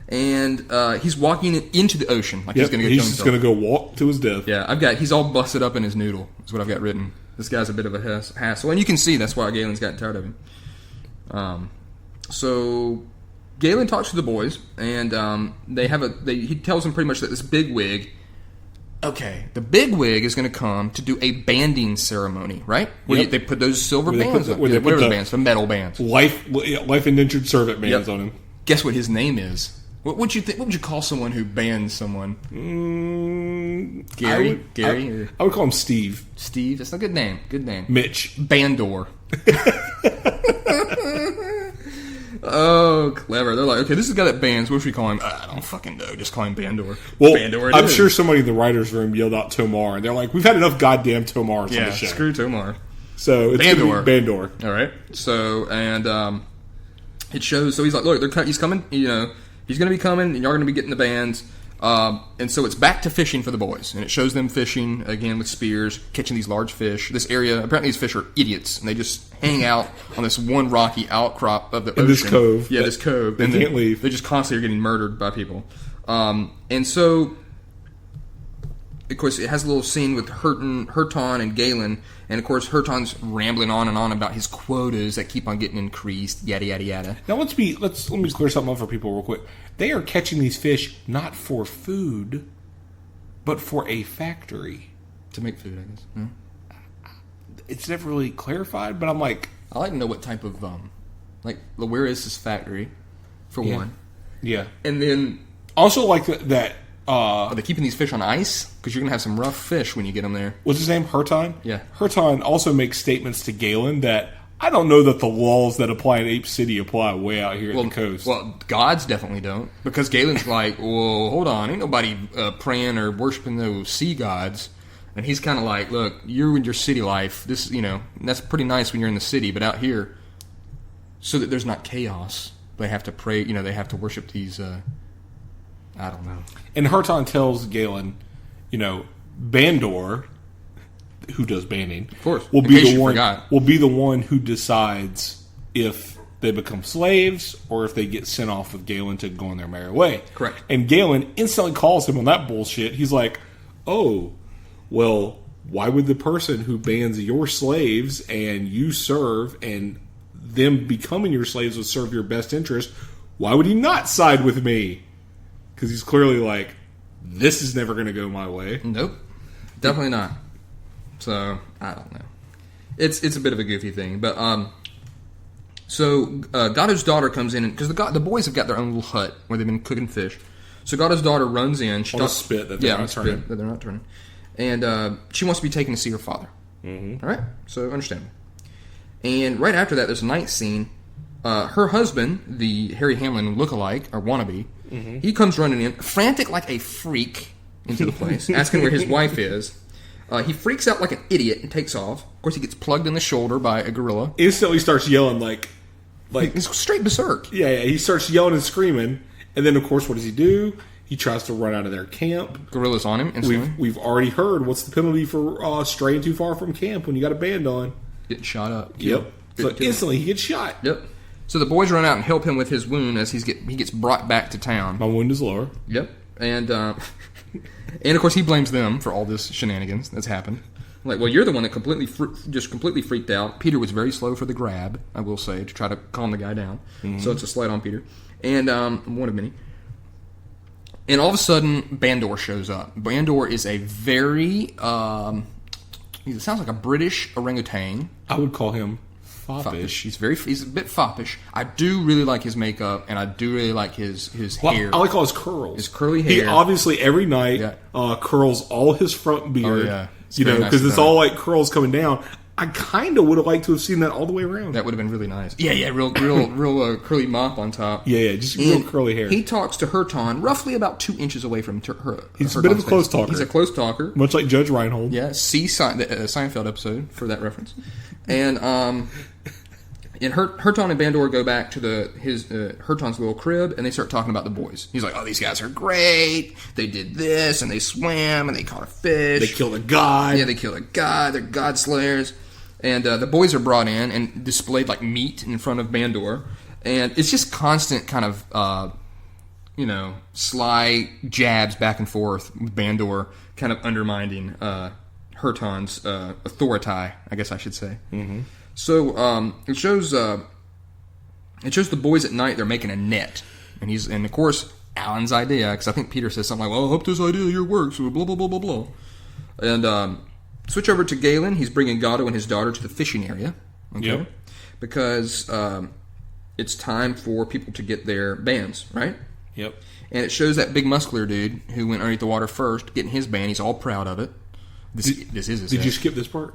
And he's walking into the ocean like he's going to kill himself. He's going to go walk to his death. Yeah, he's all busted up in his noodle, is what I've got written. This guy's a bit of a hassle. And you can see that's why Galen's gotten tired of him. So Galen talks to the boys, and he tells them pretty much that this big wig. Okay, the big wig is going to come to do a banding ceremony, right? Where Yep. they put those silver bands on. Whatever the bands, the metal bands. Life indentured servant bands on him. Guess what his name is? What would you think? What would you call someone who bans someone? Gary? I would call him Steve. Steve? That's a good name. Good name. Mitch. Bandor. Oh, clever. They're like, okay, this is the guy that bans. What should we call him? I don't fucking know. Just call him Bandor. Well, Bandor I'm sure somebody in the writer's room yelled out Tomar, and they're like, we've had enough goddamn Tomars on the show. Screw Tomar. So it's Bandor. Bandor. All right. So, and it shows, so he's like, look, he's coming, he's going to be coming, and you're going to be getting the bands. And so it's back to fishing for the boys, and it shows them fishing again with spears, catching these large fish. This area, apparently, these fish are idiots, and they just hang out on this one rocky outcrop of the ocean. This cove. Yeah, this cove. They can't leave. They just constantly are getting murdered by people. And so, of course, it has a little scene with Herton and Galen, and of course, Herton's rambling on and on about his quotas that keep on getting increased, yada yada yada. Now let me clear something up for people real quick. They are catching these fish not for food, but for a factory To make food, I guess. Yeah. It's never really clarified, but I'm like, I like to know what type of where is this factory, for one, yeah, and then also like that. Are they keeping these fish on ice? Because you're gonna have some rough fish when you get them there. What's his name? Herton? Yeah. Herton also makes statements to Galen that I don't know that the laws that apply in Ape City apply way out here at the coast. Well, gods definitely don't. Because Galen's like, well, hold on. Ain't nobody praying or worshiping those sea gods. And he's kind of like, look, you're in your city life. This, that's pretty nice when you're in the city. But out here, so that there's not chaos, they have to pray, they have to worship these, I don't know. And Herton tells Galen, Bandor, who does banding, of course, will be the one who decides if they become slaves or if they get sent off with Galen to go on their merry way. Correct. And Galen instantly calls him on that bullshit. He's like, oh, well, why would the person who bans your slaves and you serve and them becoming your slaves would serve your best interest, why would he not side with me? Because he's clearly like, this is never going to go my way. Nope. Definitely not. So, I don't know. It's a bit of a goofy thing. But, so, Gato's daughter comes in, because the boys have got their own little hut where they've been cooking fish. So Gato's daughter runs in. On a spit that they're not turning. That they're not turning. And she wants to be taken to see her father. Mm-hmm. All right? So, understandable. And right after that, there's a night scene. Her husband, the Harry Hamlin lookalike, or wannabe, he comes running in, frantic like a freak, into the place, asking where his wife is. He freaks out like an idiot and takes off. Of course, he gets plugged in the shoulder by a gorilla. Instantly starts yelling like he's straight berserk. Yeah, he starts yelling and screaming. And then, of course, what does he do? He tries to run out of their camp. Gorilla's on him instantly. We've already heard what's the penalty for straying too far from camp when you got a band on. Getting shot up. Yep. So instantly he gets shot. Yep. So the boys run out and help him with his wound as he gets brought back to town. My wound is lower. Yep. And and of course he blames them for all this shenanigans that's happened. Like, well, you're the one that completely freaked out. Peter was very slow for the grab, I will say, to try to calm the guy down. Mm-hmm. So it's a slight on Peter. And one of many. And all of a sudden, Bandor shows up. Bandor is a very, he sounds like a British orangutan. I would call him foppish. He's a bit foppish. I do really like his makeup, and I do really like his hair. I like all his curls. His curly hair. He obviously every night curls all his front beard. Oh, yeah. Because it's all like curls coming down. I kind of would have liked to have seen that all the way around. That would have been really nice. Yeah, real curly mop on top. Yeah, just real curly hair. He talks to Herton roughly about 2 inches away from her. He's a bit of a close talker. He's a close talker. Much like Judge Reinhold. Yeah, see the Seinfeld episode for that reference. And Herton and Bandor go back to Herton's little crib, and they start talking about the boys. He's like, "Oh, these guys are great. They did this, and they swam, and they caught a fish. They killed a god. Yeah, they killed a god. They're god slayers." And the boys are brought in and displayed like meat in front of Bandor. And it's just constant kind of, sly jabs back and forth with Bandor kind of undermining Herton's authority, I guess I should say. Mm-hmm. So it shows the boys at night. They're making a net. And of course, Alan's idea, because I think Peter says something like, "Well, I hope this idea of your works," blah, blah, blah, blah, blah. And switch over to Galen. He's bringing Gato and his daughter to the fishing area. Okay? Yep. Because it's time for people to get their bands, right? Yep. And it shows that big muscular dude who went underneath the water first, getting his band. He's all proud of it. This is his Did you skip this part?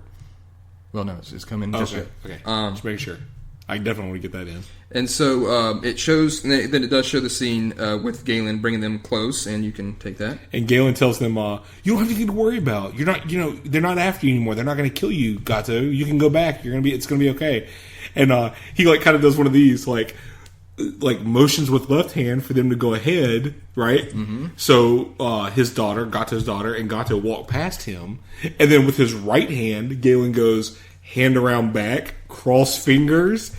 Well, no, it's coming. Just okay. Just making sure. I definitely want to get that in. And so it shows, and then it does show the scene with Galen bringing them close, and you can take that. And Galen tells them, "You don't have anything to worry about. You're not, they're not after you anymore. They're not going to kill you, Gato. You can go back. It's going to be okay." And he kind of does one of these like motions with left hand for them to go ahead, right? Mm-hmm. So Gato's daughter, and Gato walk past him, and then with his right hand, Galen goes hand around back, cross fingers.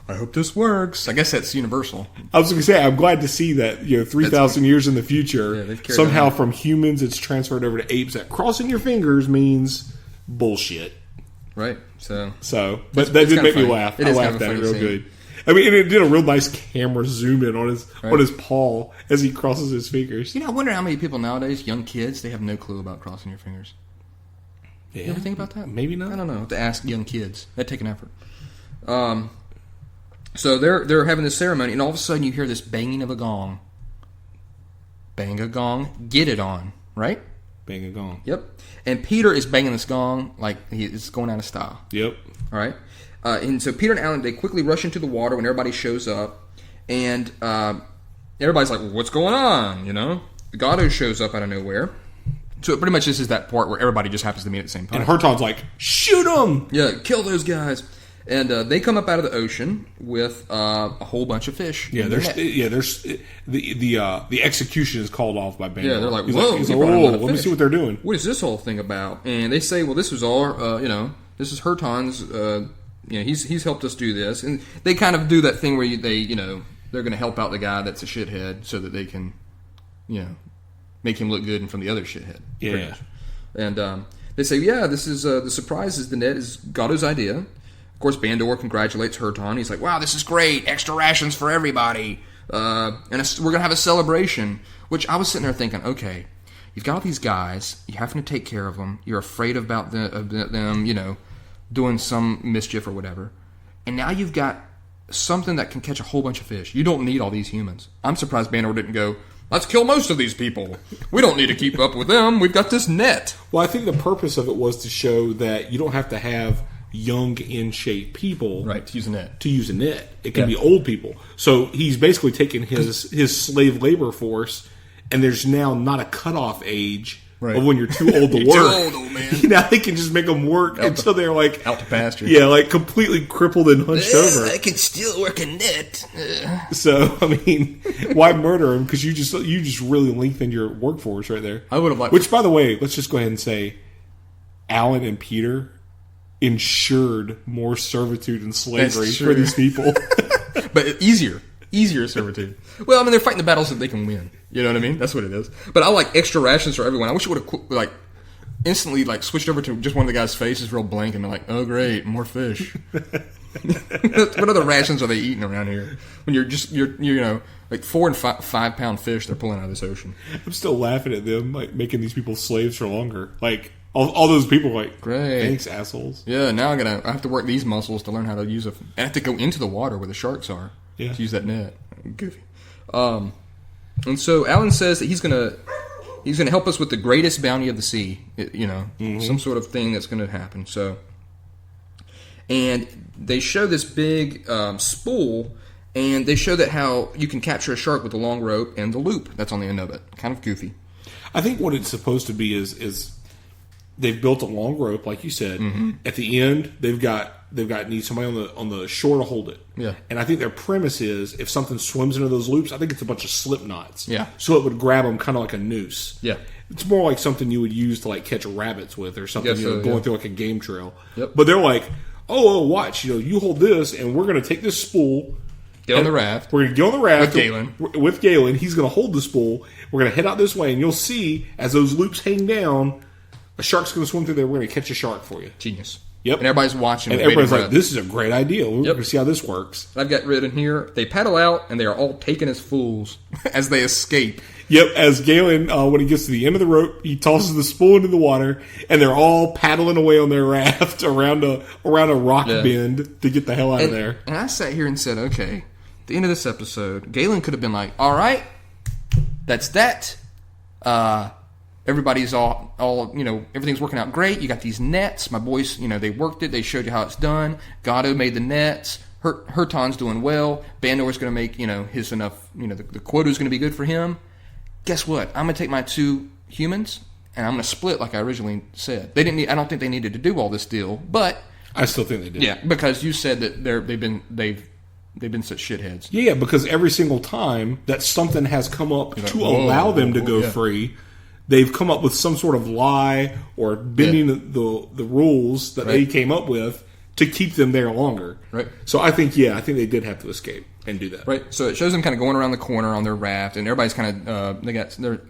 I hope this works. I guess that's universal. I was going to say, I'm glad to see that 3,000 years in the future, somehow from humans it's transferred over to apes. That crossing your fingers means bullshit. Right. So, but that did make me laugh. I laughed at it real good. I mean, it did a real nice camera zoom in on his paw as he crosses his fingers. I wonder how many people nowadays, young kids, they have no clue about crossing your fingers. Yeah. You ever think about that? Maybe not. I don't know. To ask young kids, that'd take an effort. So they're having this ceremony, and all of a sudden you hear this banging of a gong. Bang a gong, get it on, right? Bang a gong. Yep. And Peter is banging this gong like it's going out of style. Yep. All right. And so Peter and Alan, they quickly rush into the water when everybody shows up, and everybody's like, "Well, what's going on?" Gato shows up out of nowhere. So pretty much this is that part where everybody just happens to meet at the same time. And Herton's like, "Shoot them!" Yeah, kill those guys. And they come up out of the ocean with a whole bunch of fish. Yeah, there's the execution is called off by Bandor. Yeah, they're like, whoa, let me see what they're doing. What is this whole thing about? And they say, well, this was our, this is Herton's. He's helped us do this, and they kind of do that thing where they're going to help out the guy that's a shithead so that they can, make him look good in front of the other shithead. Yeah, and they say, yeah, this is the surprise is the net is Gato's idea. Of course, Bandor congratulates Herton. He's like, wow, this is great. Extra rations for everybody. And we're going to have a celebration. Which I was sitting there thinking, okay, you've got all these guys. You're having to take care of them. You're afraid about them, doing some mischief or whatever. And now you've got something that can catch a whole bunch of fish. You don't need all these humans. I'm surprised Bandor didn't go, Let's kill most of these people. We don't need to keep up with them. We've got this net. Well, I think the purpose of it was to show that you don't have to have young, in shape people, right, to use a net. It can be old people. So he's basically taken his slave labor force, and there's now not a cutoff age. Right. Of when you're too old to work. Too old, man. Now they can just make them work until they're like out to pasture. Yeah, like completely crippled and hunched over. I can still work a net. So I mean, why murder him? Because you just really lengthened your workforce right there. I would have liked. Which, by the way, let's just go ahead and say, Alan and Peter ensured more servitude and slavery for these people, but easier servitude. Well, I mean, they're fighting the battles that they can win. You know what I mean? That's what it is. But I like extra rations for everyone. I wish it would have like instantly like switched over to just one of the guys' faces real blank and been like, "Oh, great, more fish." What other rations are they eating around here? When you're you know, like 4 and 5 pound fish they're pulling out of this ocean. I'm still laughing at them like making these people slaves for longer. Like all those people like, great, thanks, assholes. Yeah, now I have to work these muscles to learn how to use I have to go into the water where the sharks are to use that net. Goofy. And so Alan says that he's gonna help us with the greatest bounty of the sea. Some sort of thing that's gonna happen. So, and they show this big spool, and they show that how you can capture a shark with a long rope and the loop that's on the end of it. Kind of goofy. I think what it's supposed to be is they've built a long rope, like you said. Mm-hmm. At the end, they've got need somebody on the shore to hold it. Yeah. And I think their premise is if something swims into those loops, I think it's a bunch of slip knots. Yeah. So it would grab them kind of like a noose. Yeah. It's more like something you would use to like catch rabbits with or something, going through like a game trail. Yep. But they're like, oh, watch, you hold this, and we're going to take this spool. Get on the raft. We're going to get on the raft. With Galen. He's going to hold the spool. We're going to head out this way, and you'll see as those loops hang down, a shark's going to swim through there. We're going to catch a shark for you. Genius. Yep. And everybody's watching. And everybody's like, this is a great idea. We're going to see how this works. I've got written here, they paddle out, and they are all taken as fools as they escape. Yep, as Galen, when he gets to the end of the rope, he tosses the spool into the water, and they're all paddling away on their raft around a rock bend to get the hell out of there. And I sat here and said, okay, at the end of this episode, Galen could have been like, all right, that's that. Everybody's all everything's working out great. You got these nets. My boys, they worked it. They showed you how it's done. Gatto made the nets. Herton's doing well. Bandor's going to make, his enough, the quota's going to be good for him. Guess what? I'm going to take my 2 humans, and I'm going to split like I originally said. I don't think they needed to do all this deal, but I still think they did. Yeah, because you said that they've been such shitheads. Yeah, because every single time that something has come up to allow them to go free, they've come up with some sort of lie or bending the rules that they came up with to keep them there longer. Right. So I think they did have to escape and do that. Right. So it shows them kind of going around the corner on their raft, and everybody's kind of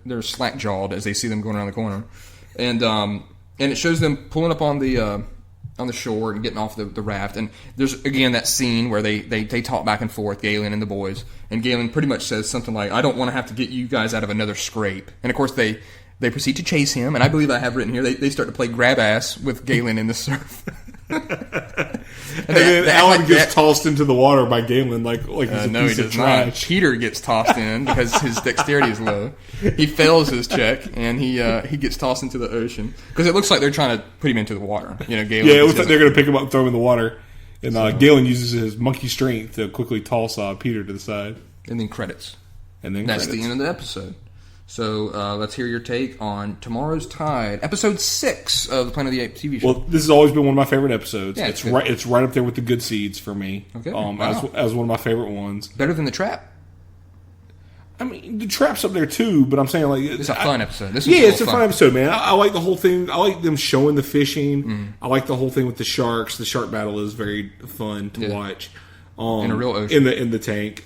they're slack jawed as they see them going around the corner, and it shows them pulling up on the shore and getting off the raft. And there's again that scene where they talk back and forth, Galen and the boys, and Galen pretty much says something like, "I don't want to have to get you guys out of another scrape." And of course they proceed to chase him, and I believe I have written here they start to play grab ass with Galen in the surf. and then Alan gets tossed into the water by Galen like he's a piece of trash. Not. Peter gets tossed in because his dexterity is low. He fails his check, and he gets tossed into the ocean because it looks like they're trying to put him into the water. Galen. Yeah, it looks like they're going to pick him up and throw him in the water. And Galen uses his monkey strength to quickly toss Peter to the side. And then credits. That's the end of the episode. So let's hear your take on Tomorrow's Tide, episode 6 of the Planet of the Apes TV show. Well, this has always been one of my favorite episodes. Yeah, it's right up there with the Good Seeds for me. Okay, as one of my favorite ones. Better than the Trap. I mean, the Trap's up there too, but I'm saying it's a fun episode. It's a fun episode, man. I like the whole thing. I like them showing the fishing. Mm. I like the whole thing with the sharks. The shark battle is very fun to watch. In a real ocean, in the tank.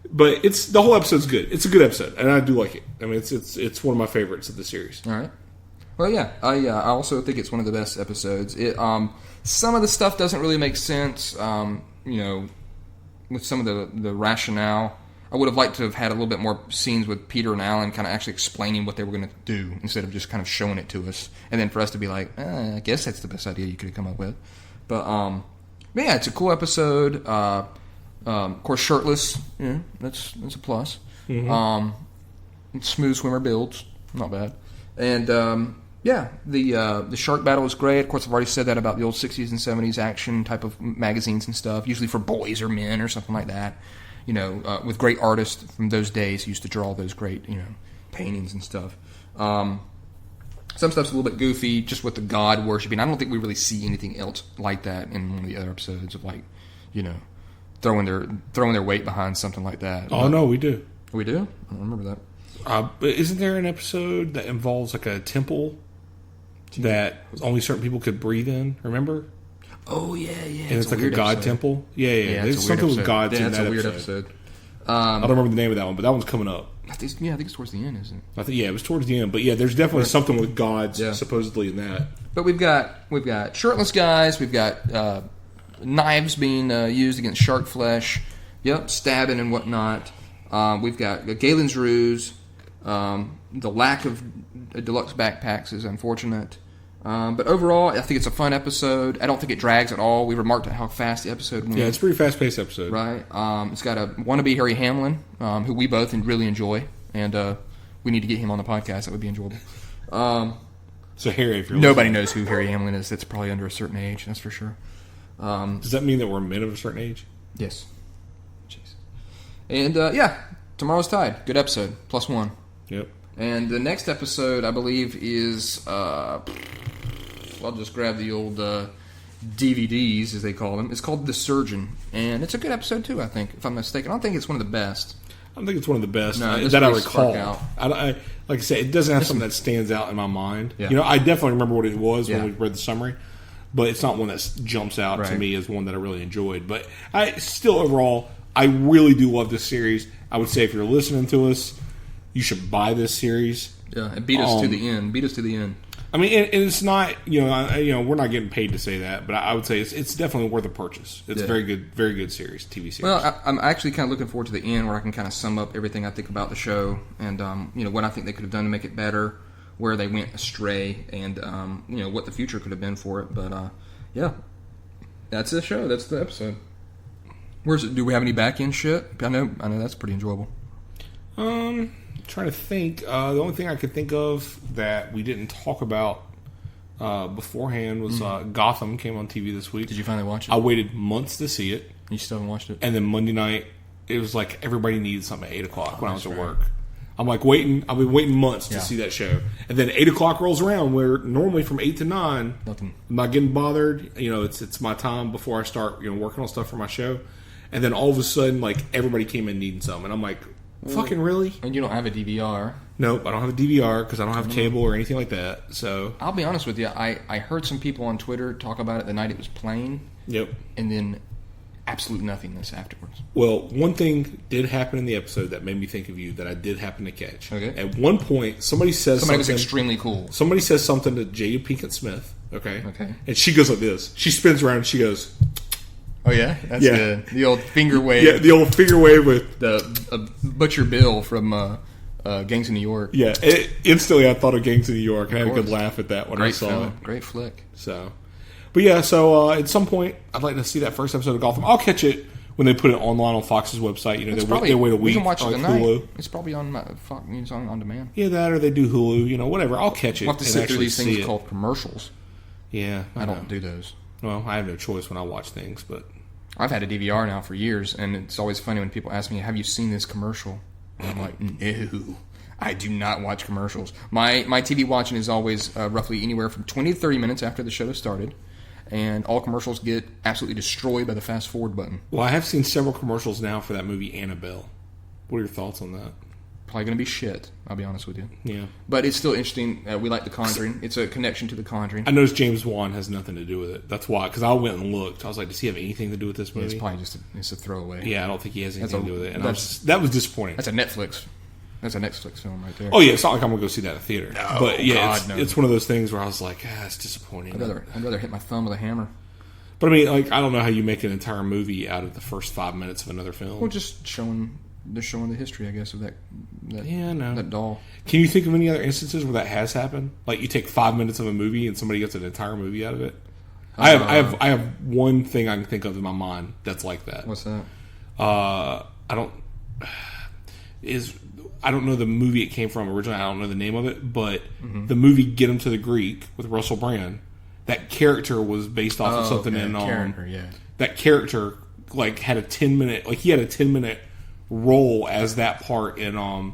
But the whole episode's good. It's a good episode, and I do like it. I mean, it's one of my favorites of the series. All right. Well, yeah, I also think it's one of the best episodes. It some of the stuff doesn't really make sense. With some of the rationale, I would have liked to have had a little bit more scenes with Peter and Alan, kind of actually explaining what they were going to do instead of just kind of showing it to us, and then for us to be like, I guess that's the best idea you could have come up with. But yeah, it's a cool episode. Of course, shirtless. Yeah, that's a plus. Smooth swimmer builds, not bad. And the shark battle is great. Of course, I've already said that about the old 60s and 70s action type of magazines and stuff, usually for boys or men or something like that. With great artists from those days who used to draw those great, paintings and stuff. Some stuff's a little bit goofy, just with the god worshiping. I don't think we really see anything else like that in one of the other episodes of throwing their weight behind something like that. Oh, no, we do. We do? I don't remember that. But isn't there an episode that involves like a temple that only certain people could breathe in? Remember? Oh yeah. And it's like a god temple. Yeah. There's something with gods in that episode. That's a weird episode. I don't remember the name of that one, but that one's coming up. I think it's towards the end, isn't it? I think it was towards the end, but there's definitely something with gods supposedly in that. But we've got shirtless guys. We've got knives being used against shark flesh. Yep, stabbing and whatnot. We've got Galen's ruse. The lack of deluxe backpacks is unfortunate. But overall, I think it's a fun episode. I don't think it drags at all. We remarked at how fast the episode went. Yeah, it's a pretty fast-paced episode. Right. It's got a wannabe Harry Hamlin, who we both really enjoy. And we need to get him on the podcast. That would be enjoyable. So Harry, if you're nobody knows who Harry Hamlin is. That's probably under a certain age, that's for sure. Does that mean that we're men of a certain age? Yes. Jeez. And, Tomorrow's Tide. Good episode. +1. Yep. And the next episode, I believe, is... I'll just grab the old DVDs, as they call them. It's called The Surgeon. And it's a good episode, too, I think, if I'm mistaken. I don't think it's one of the best. I don't think it's one of the best that I recall. Like I said, it doesn't have something that stands out in my mind. Yeah. I definitely remember what it was when we read the summary, but it's not one that jumps out to me as one that I really enjoyed. But overall, I really do love this series. I would say if you're listening to us, you should buy this series. Yeah, and beat us to the end. Beat us to the end. I mean, and it's not, we're not getting paid to say that, but I would say it's definitely worth a purchase. It's a very good series, TV series. Well, I'm actually kind of looking forward to the end where I can kind of sum up everything I think about the show and, what I think they could have done to make it better, where they went astray, and, what the future could have been for it. But, that's the show. That's the episode. Do we have any back-end shit? I know that's pretty enjoyable. Trying to think. The only thing I could think of that we didn't talk about beforehand was Gotham came on TV this week. Did you finally watch it? I waited months to see it. You still haven't watched it? And then Monday night, it was like everybody needed something at 8 o'clock when I was at work. I'm like waiting. I've been waiting months to see that show. And then 8 o'clock rolls around where normally from 8 to 9, nothing. I'm not getting bothered. It's my time before I start working on stuff for my show. And then all of a sudden, like, everybody came in needing something. And I'm like, fucking really? And you don't have a DVR. Nope, I don't have a DVR because I don't have cable or anything like that. So I'll be honest with you. I heard some people on Twitter talk about it the night it was playing. Yep. And then absolute nothingness afterwards. Well, one thing did happen in the episode that made me think of you that I did happen to catch. Okay. At one point, somebody was extremely cool. Somebody says something to Jada Pinkett Smith. Okay. Okay. And she goes like this. She spins around and she goes, oh, yeah? That's good. The old finger wave. Yeah, the old finger wave with... the Butcher Bill from Gangs of New York. Yeah. Instantly, I thought of Gangs of New York. I had a good laugh at that when I saw it. Great flick. So, but yeah, so at some point, I'd like to see that first episode of Gotham. I'll catch it when they put it online on Fox's website. They wait a week. You can watch it tonight. Hulu. It's probably on Fox. It's on demand. Yeah, that or they do Hulu. Whatever. I'll catch it. We'll have to sit through these things called commercials. Yeah. I don't do those. Well, I have no choice when I watch things, but... I've had a DVR now for years, and it's always funny when people ask me, have you seen this commercial? And I'm like, no, I do not watch commercials. My TV watching is always roughly anywhere from 20 to 30 minutes after the show has started, and all commercials get absolutely destroyed by the fast forward button. Well, I have seen several commercials now for that movie Annabelle. What are your thoughts on that? Probably going to be shit, I'll be honest with you. Yeah. But it's still interesting. We like The Conjuring. It's a connection to The Conjuring. I noticed James Wan has nothing to do with it. That's why, because I went and looked. I was like, does he have anything to do with this movie? Yeah, it's probably just a throwaway. Yeah, I don't think he has anything to do with it. And that was disappointing. That's a Netflix film right there. Oh, yeah, it's not like I'm going to go see that in a theater. No, but yeah, God, it's one of those things where I was like, it's disappointing. I'd rather hit my thumb with a hammer. But I mean, like, I don't know how you make an entire movie out of the first 5 minutes of another film. Well, just showing the history, I guess, of that doll. Can you think of any other instances where that has happened? Like, you take 5 minutes of a movie and somebody gets an entire movie out of it? I have one thing I can think of in my mind that's like that. What's that? I don't... I don't know the movie it came from originally. I don't know the name of it, but the movie Get Him to the Greek with Russell Brand, that character was based off of something in that character like had a 10-minute he had a 10-minute role as that part in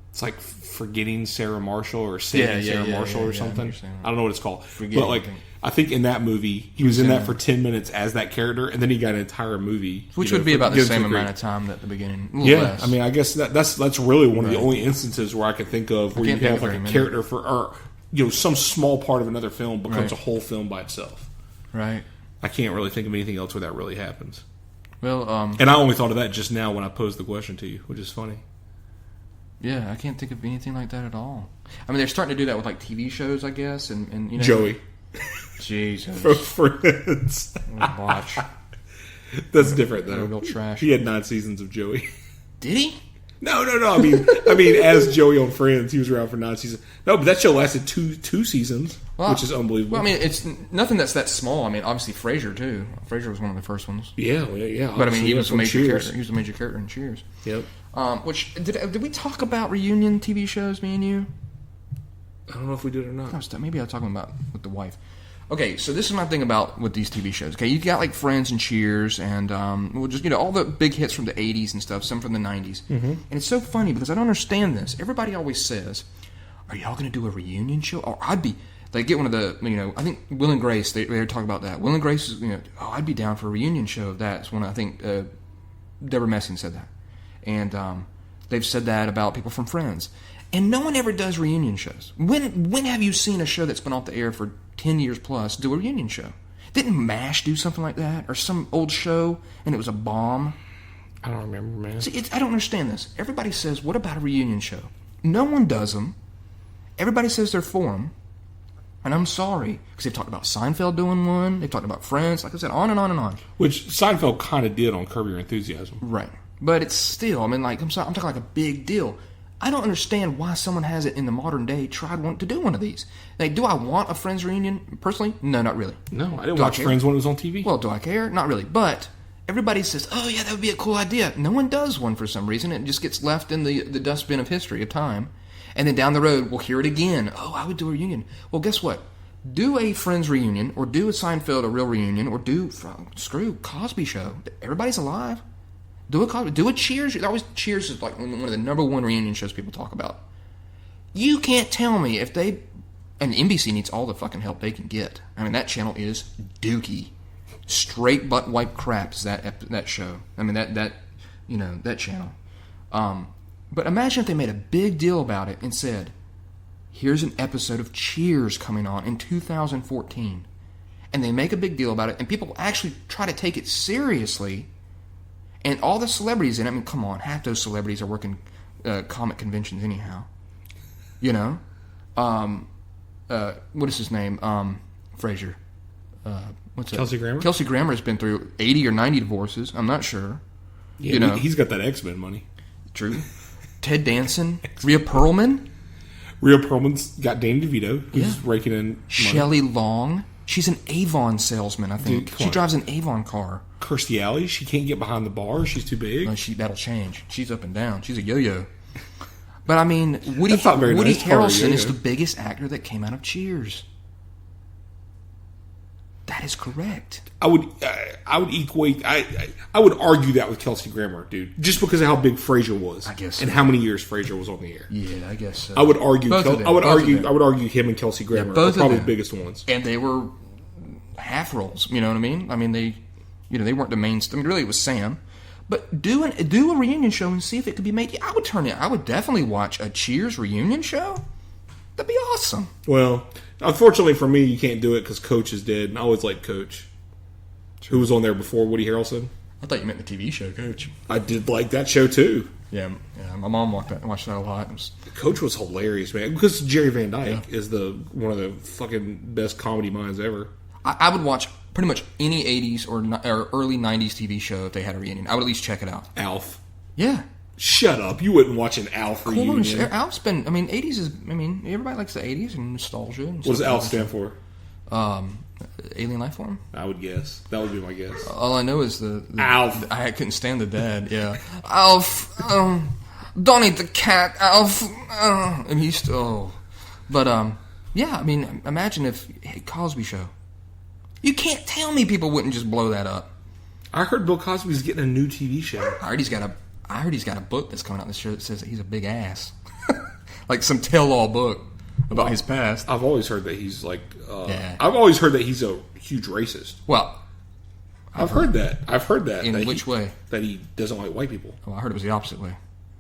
it's like Forgetting Sarah Marshall or Saving Sarah Marshall or something. I don't know what it's called. But I think in that movie he was in that for 10 minutes as that character, and then he got an entire movie, which would be about the same amount of time at the beginning. Less. I mean, I guess that's really one of the only instances where I could think of where you have like a character or some small part of another film becomes a whole film by itself. Right. I can't really think of anything else where that really happens. Well, and I only thought of that just now when I posed the question to you, which is funny. Yeah, I can't think of anything like that at all. I mean, they're starting to do that with like TV shows, I guess, and Joey. Jesus. From Friends. Watch. That's different though. Real trash. He had 9 seasons of Joey. Did he? No. I mean, as Joey on Friends, he was around for 9 seasons. No, but that show lasted two seasons, which is unbelievable. Well, I mean, it's nothing that's that small. I mean, obviously Frasier too. Frasier was one of the first ones. Yeah. But I mean, he was a major character. He was a major character in Cheers. Yep. Which did we talk about reunion TV shows, me and you? I don't know if we did or not. Maybe I was talking about with the wife. Okay, so this is my thing about with these TV shows. Okay, you got like Friends and Cheers, and we'll just all the big hits from the '80s and stuff, some from the '90s. Mm-hmm. And it's so funny because I don't understand this. Everybody always says, "Are y'all going to do a reunion show?" Or they get one of the I think Will and Grace they were talking about that. Will and Grace is I'd be down for a reunion show of that. It's when I think Deborah Messing said that, and they've said that about people from Friends. And no one ever does reunion shows. When have you seen a show that's been off the air for 10 years plus do a reunion show? Didn't MASH do something like that? Or some old show and it was a bomb? I don't remember, man. See, I don't understand this. Everybody says, what about a reunion show? No one does them. Everybody says they're for them. And I'm sorry, because they've talked about Seinfeld doing one. They've talked about Friends. Like I said, on and on and on. Which Seinfeld kind of did on Curb Your Enthusiasm. Right. But it's still, I'm talking like a big deal. I don't understand why someone has it in the modern day to do one of these. Like, do I want a Friends reunion personally? No, not really. No, I didn't watch Friends when it was on TV. Well, do I care? Not really. But everybody says, oh yeah, that would be a cool idea. No one does one for some reason. It just gets left in the dustbin of history, of time. And then down the road, we'll hear it again. Oh, I would do a reunion. Well, guess what? Do a Friends reunion, or do a Seinfeld, a real reunion, or screw Cosby Show. Everybody's alive. Do a Cheers. Cheers is like one of the number one reunion shows people talk about. You can't tell me if they... And NBC needs all the fucking help they can get. I mean, that channel is dookie. Straight butt wipe crap is that show. I mean, that channel. But imagine if they made a big deal about it and said, here's an episode of Cheers coming on in 2014. And they make a big deal about it, and people actually try to take it seriously. And all the celebrities in it, I mean, come on, half those celebrities are working comic conventions anyhow. What is his name? Frasier. What's that? Kelsey Grammer? Kelsey Grammer has been through 80 or 90 divorces. I'm not sure. Yeah, he's got that X-Men money. True. Ted Danson. Rhea Perlman. Rhea Perlman's got Danny DeVito, who's raking in money. Shelley Long. She's an Avon salesman, I think. She drives an Avon car. Kirstie Alley, she can't get behind the bar. She's too big. No, that'll change. She's up and down. She's a yo-yo. But I mean, Woody Harrelson is the biggest actor that came out of Cheers. That is correct. I would equate. I would argue that with Kelsey Grammer, dude, just because of how big Frasier was, I guess, and how many years Frasier was on the air. Yeah, I guess so. I would argue. I would argue him and Kelsey Grammer are probably the biggest ones, and they were half roles. You know what I mean? I mean they weren't the main. I mean, really, it was Sam. But do a reunion show and see if it could be made. Yeah, I would definitely watch a Cheers reunion show. That'd be awesome. Well, unfortunately for me, you can't do it because Coach is dead, and I always liked Coach, who was on there before Woody Harrelson. I thought you meant the TV show Coach. I did like that show too. Yeah, my mom watched that a lot. Coach was hilarious, man, because Jerry Van Dyke is one of the fucking best comedy minds ever. I would watch pretty much any 80s or early 90s TV show if they had a reunion. I would at least check it out. Alf. Yeah. Shut up. You wouldn't watch an Alf reunion. Alf's been... 80s is... everybody likes the 80s and nostalgia. And what does Alf stand for? Alien Life Form? I would guess. That would be my guess. All I know is the Alf. I couldn't stand the dad, yeah. Alf, don't eat the cat, Alf. And he's still... But, yeah, I mean, imagine if Cosby Show. You can't tell me people wouldn't just blow that up. I heard Bill Cosby's getting a new TV show. I heard he's got a book that's coming out this year that says that he's a big ass. Like some tell-all book about his past. I've always heard that he's like... I've always heard that he's a huge racist. Well... I've heard that. In which way? That he doesn't like white people. Oh, I heard it was the opposite way.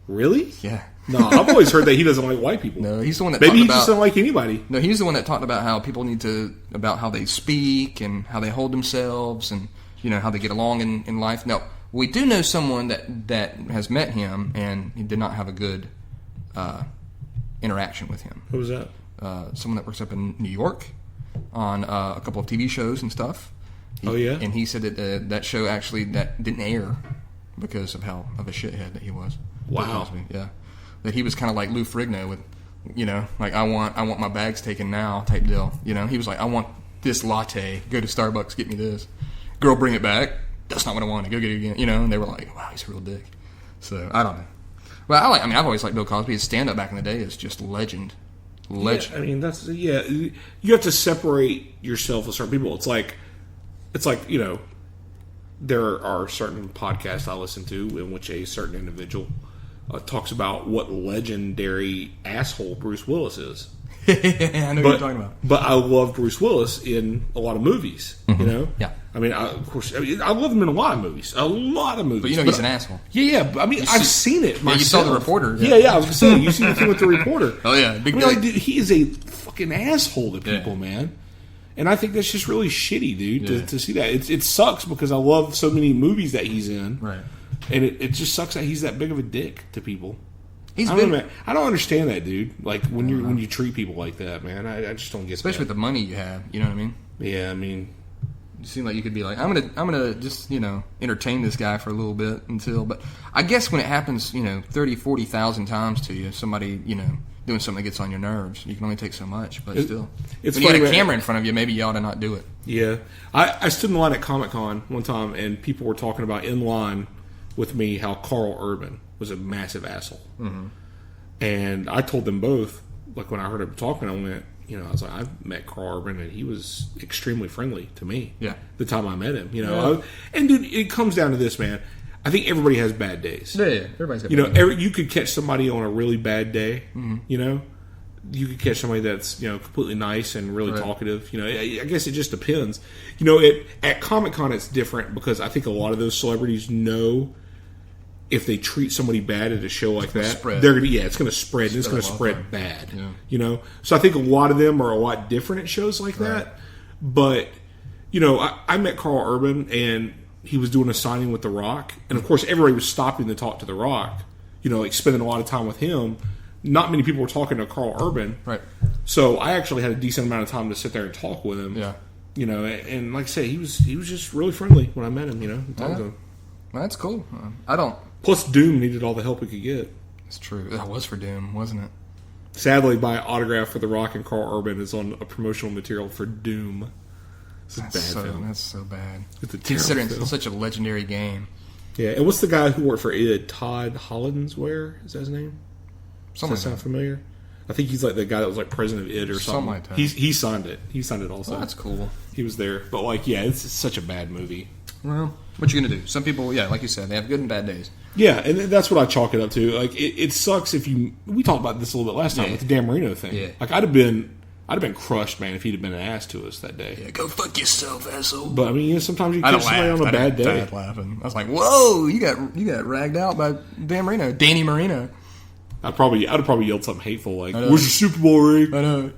Really? Yeah. No, I've always heard that he doesn't like white people. No, he's the one that Maybe he just doesn't like anybody. No, he's the one that talked about how people need to... About how they speak and how they hold themselves and, you know, how they get along in life. No, we do know someone that has met him and he did not have a good interaction with him. Who was that? Someone that works up in New York on a couple of TV shows and stuff. And he said that that show actually that didn't air because of how of a shithead that he was. Wow. Yeah. That he was kind of like Lou Ferrigno with, you know, like I want my bags taken now type deal. You know, he was like, I want this latte. Go to Starbucks, get me this. Girl, bring it back. That's not what I wanted. Go get it again. You know, and they were like, wow, he's a real dick. So I don't know. Well, I've always liked Bill Cosby. His stand up back in the day is just legend. Yeah, I mean, you have to separate yourself with certain people. It's like, you know, there are certain podcasts I listen to in which a certain individual talks about what legendary asshole Bruce Willis is. I know what you're talking about. But I love Bruce Willis in a lot of movies, you know? Yeah. I mean, I love him in a lot of movies. A lot of movies. But you know he's an asshole. Yeah. But, I mean, I've seen it myself. You saw The Reporter. Yeah, I was going to say, you seen the thing with The Reporter. Oh, yeah. Big like, dude, he is a fucking asshole to people, man. And I think that's just really shitty, dude, to see that. It sucks because I love so many movies that he's in. Right. And it just sucks that he's that big of a dick to people. I don't understand that, dude. Like, when you treat people like that, man. I just don't get Especially with the money you have, you know what I mean? Yeah, I mean... You seem like you could be like, I'm gonna just, you know, entertain this guy for a little bit until... But I guess when it happens, you know, 30, 40,000 times to you, somebody, you know... doing something that gets on your nerves. You can only take so much, but still. When you had a camera in front of you, maybe you ought to not do it. Yeah. I stood in line at Comic-Con one time, and people were talking about in line with me how Carl Urban was a massive asshole. Mm-hmm. And I told them both, like when I heard him talking, I went, you know, I was like, I've met Carl Urban, and he was extremely friendly to me. Yeah. The time I met him, you know. And dude, it comes down to this, man. I think everybody has bad days. Yeah. Everybody's got bad days. You could catch somebody on a really bad day. Mm-hmm. You know, you could catch somebody that's, you know, completely nice and really talkative. You know, I guess it just depends. You know, at Comic-Con it's different because I think a lot of those celebrities know if they treat somebody bad at a show like that, they're gonna it's going to spread. And it's going to spread bad. Yeah. You know, so I think a lot of them are a lot different at shows like that. But you know, I met Carl Urban and he was doing a signing with The Rock. And, of course, everybody was stopping to talk to The Rock, you know, like spending a lot of time with him. Not many people were talking to Carl Urban. Right. So I actually had a decent amount of time to sit there and talk with him. Yeah. You know, and like I say, he was just really friendly when I met him, you know. To him. Well, that's cool. I don't... Plus, Doom needed all the help he could get. That's true. That was for Doom, wasn't it? Sadly, my autograph for The Rock and Carl Urban is on a promotional material for Doom. That's so bad. Considering it's such a legendary game. Yeah, and what's the guy who worked for id? Todd Hollandsware? Is that his name? Does that sound familiar? I think he's like the guy that was like president of id or something. Like that. He signed it. He signed it also. Well, that's cool. He was there. But like, yeah, it's such a bad movie. Well, what you gonna do? Some people, like you said, they have good and bad days. Yeah, and that's what I chalk it up to. Like, it sucks if you... We talked about this a little bit last time with the Dan Marino thing. Yeah. Like, I'd have been crushed, man, if he'd have been an ass to us that day. Yeah, go fuck yourself, asshole. But I mean, sometimes you catch somebody on a bad day. I laughing. I was like, "Whoa, you got ragged out by Dan Marino, Danny Marino." I'd probably yelled something hateful like, "Where's your Super Bowl ring?" I know.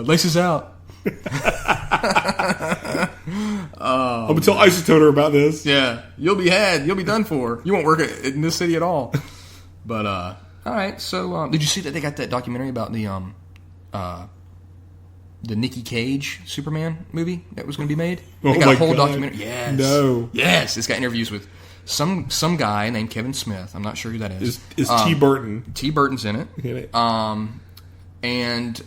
Laces out. I'm gonna tell Isotoner about this. Yeah, you'll be done for. You won't work in this city at all. But all right. So, did you see that they got that documentary about the Nicky Cage Superman movie that was going to be made? They got a whole documentary. Yes. No. Yes. It's got interviews with some guy named Kevin Smith. I'm not sure who that is. Is T. Burton. T. Burton's in it. And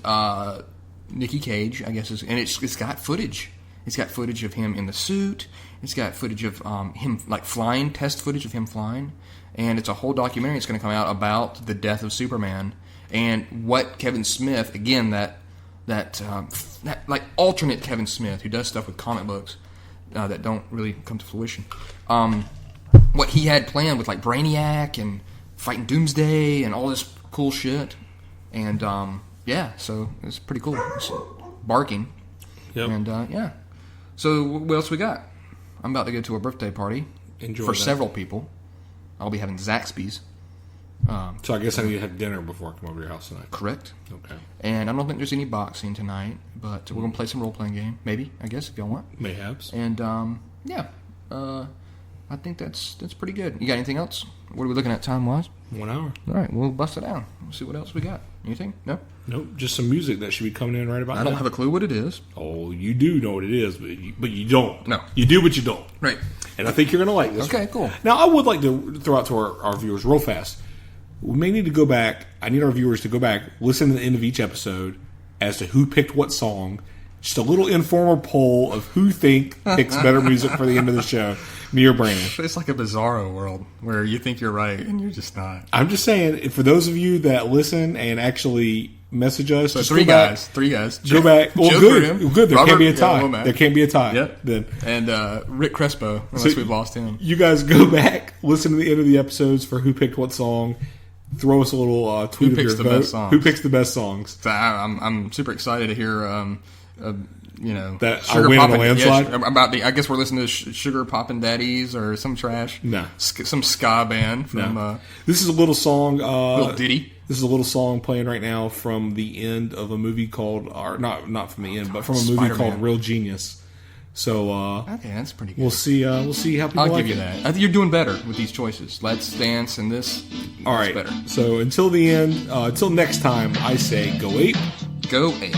Nicky Cage, I guess, and it's got footage. It's got footage of him in the suit. It's got footage of him, like, flying, test footage of him flying. and it's a whole documentary. It's going to come out about the death of Superman and what Kevin Smith, again, that like alternate Kevin Smith who does stuff with comic books that don't really come to fruition. What he had planned with like Brainiac and fighting Doomsday and all this cool shit, and so it's pretty cool. It's barking, and So what else we got? I'm about to go to a birthday party for several people. I'll be having Zaxby's. So I guess I need to have dinner before I come over to your house tonight. Correct. Okay. And I don't think there's any boxing tonight, but we're gonna play some role playing game, maybe. I guess if y'all want. Mayhaps. And I think that's pretty good. You got anything else? What are we looking at time wise? 1 hour. All right, we'll bust it down. We'll see what else we got. Anything? No. Nope. Just some music that should be coming in right about now. I don't have a clue what it is. Oh, you do know what it is, but you don't. No. You do, but you don't. Right. And I think you're going to like this. Okay, cool. Now, I would like to throw out to our viewers real fast. We may need to go back. I need our viewers to go back, listen to the end of each episode as to who picked what song. Just a little informal poll of who picks better music for the end of the show. Me or Brandon. It's like a bizarro world where you think you're right and you're just not. I'm just saying, for those of you that listen and actually message us, so just three guys. Go back. Well, good. There can't be a tie. There can't be a tie. Yep. Then. And Rick Crespo, unless we've lost him. You guys go back, listen to the end of the episodes for who picked what song. Throw us a little tweet who of your vote. Best songs. Who picks the best songs? So I'm super excited to hear. That I win on a landslide. I guess we're listening to Sugar Poppin' Daddies or some trash. No, some ska band from. No. This is a little song. Little ditty. This is a little song playing right now from the end of a movie called, or not from the end, but from a movie Spider-Man. called Real Genius. So okay, that's pretty good. We'll see. We'll see how people. I'll like give you it. that. I think you're doing better with these choices. Let's Dance and this. All right. Better. So until the end, until next time, I say go ape. Go ape.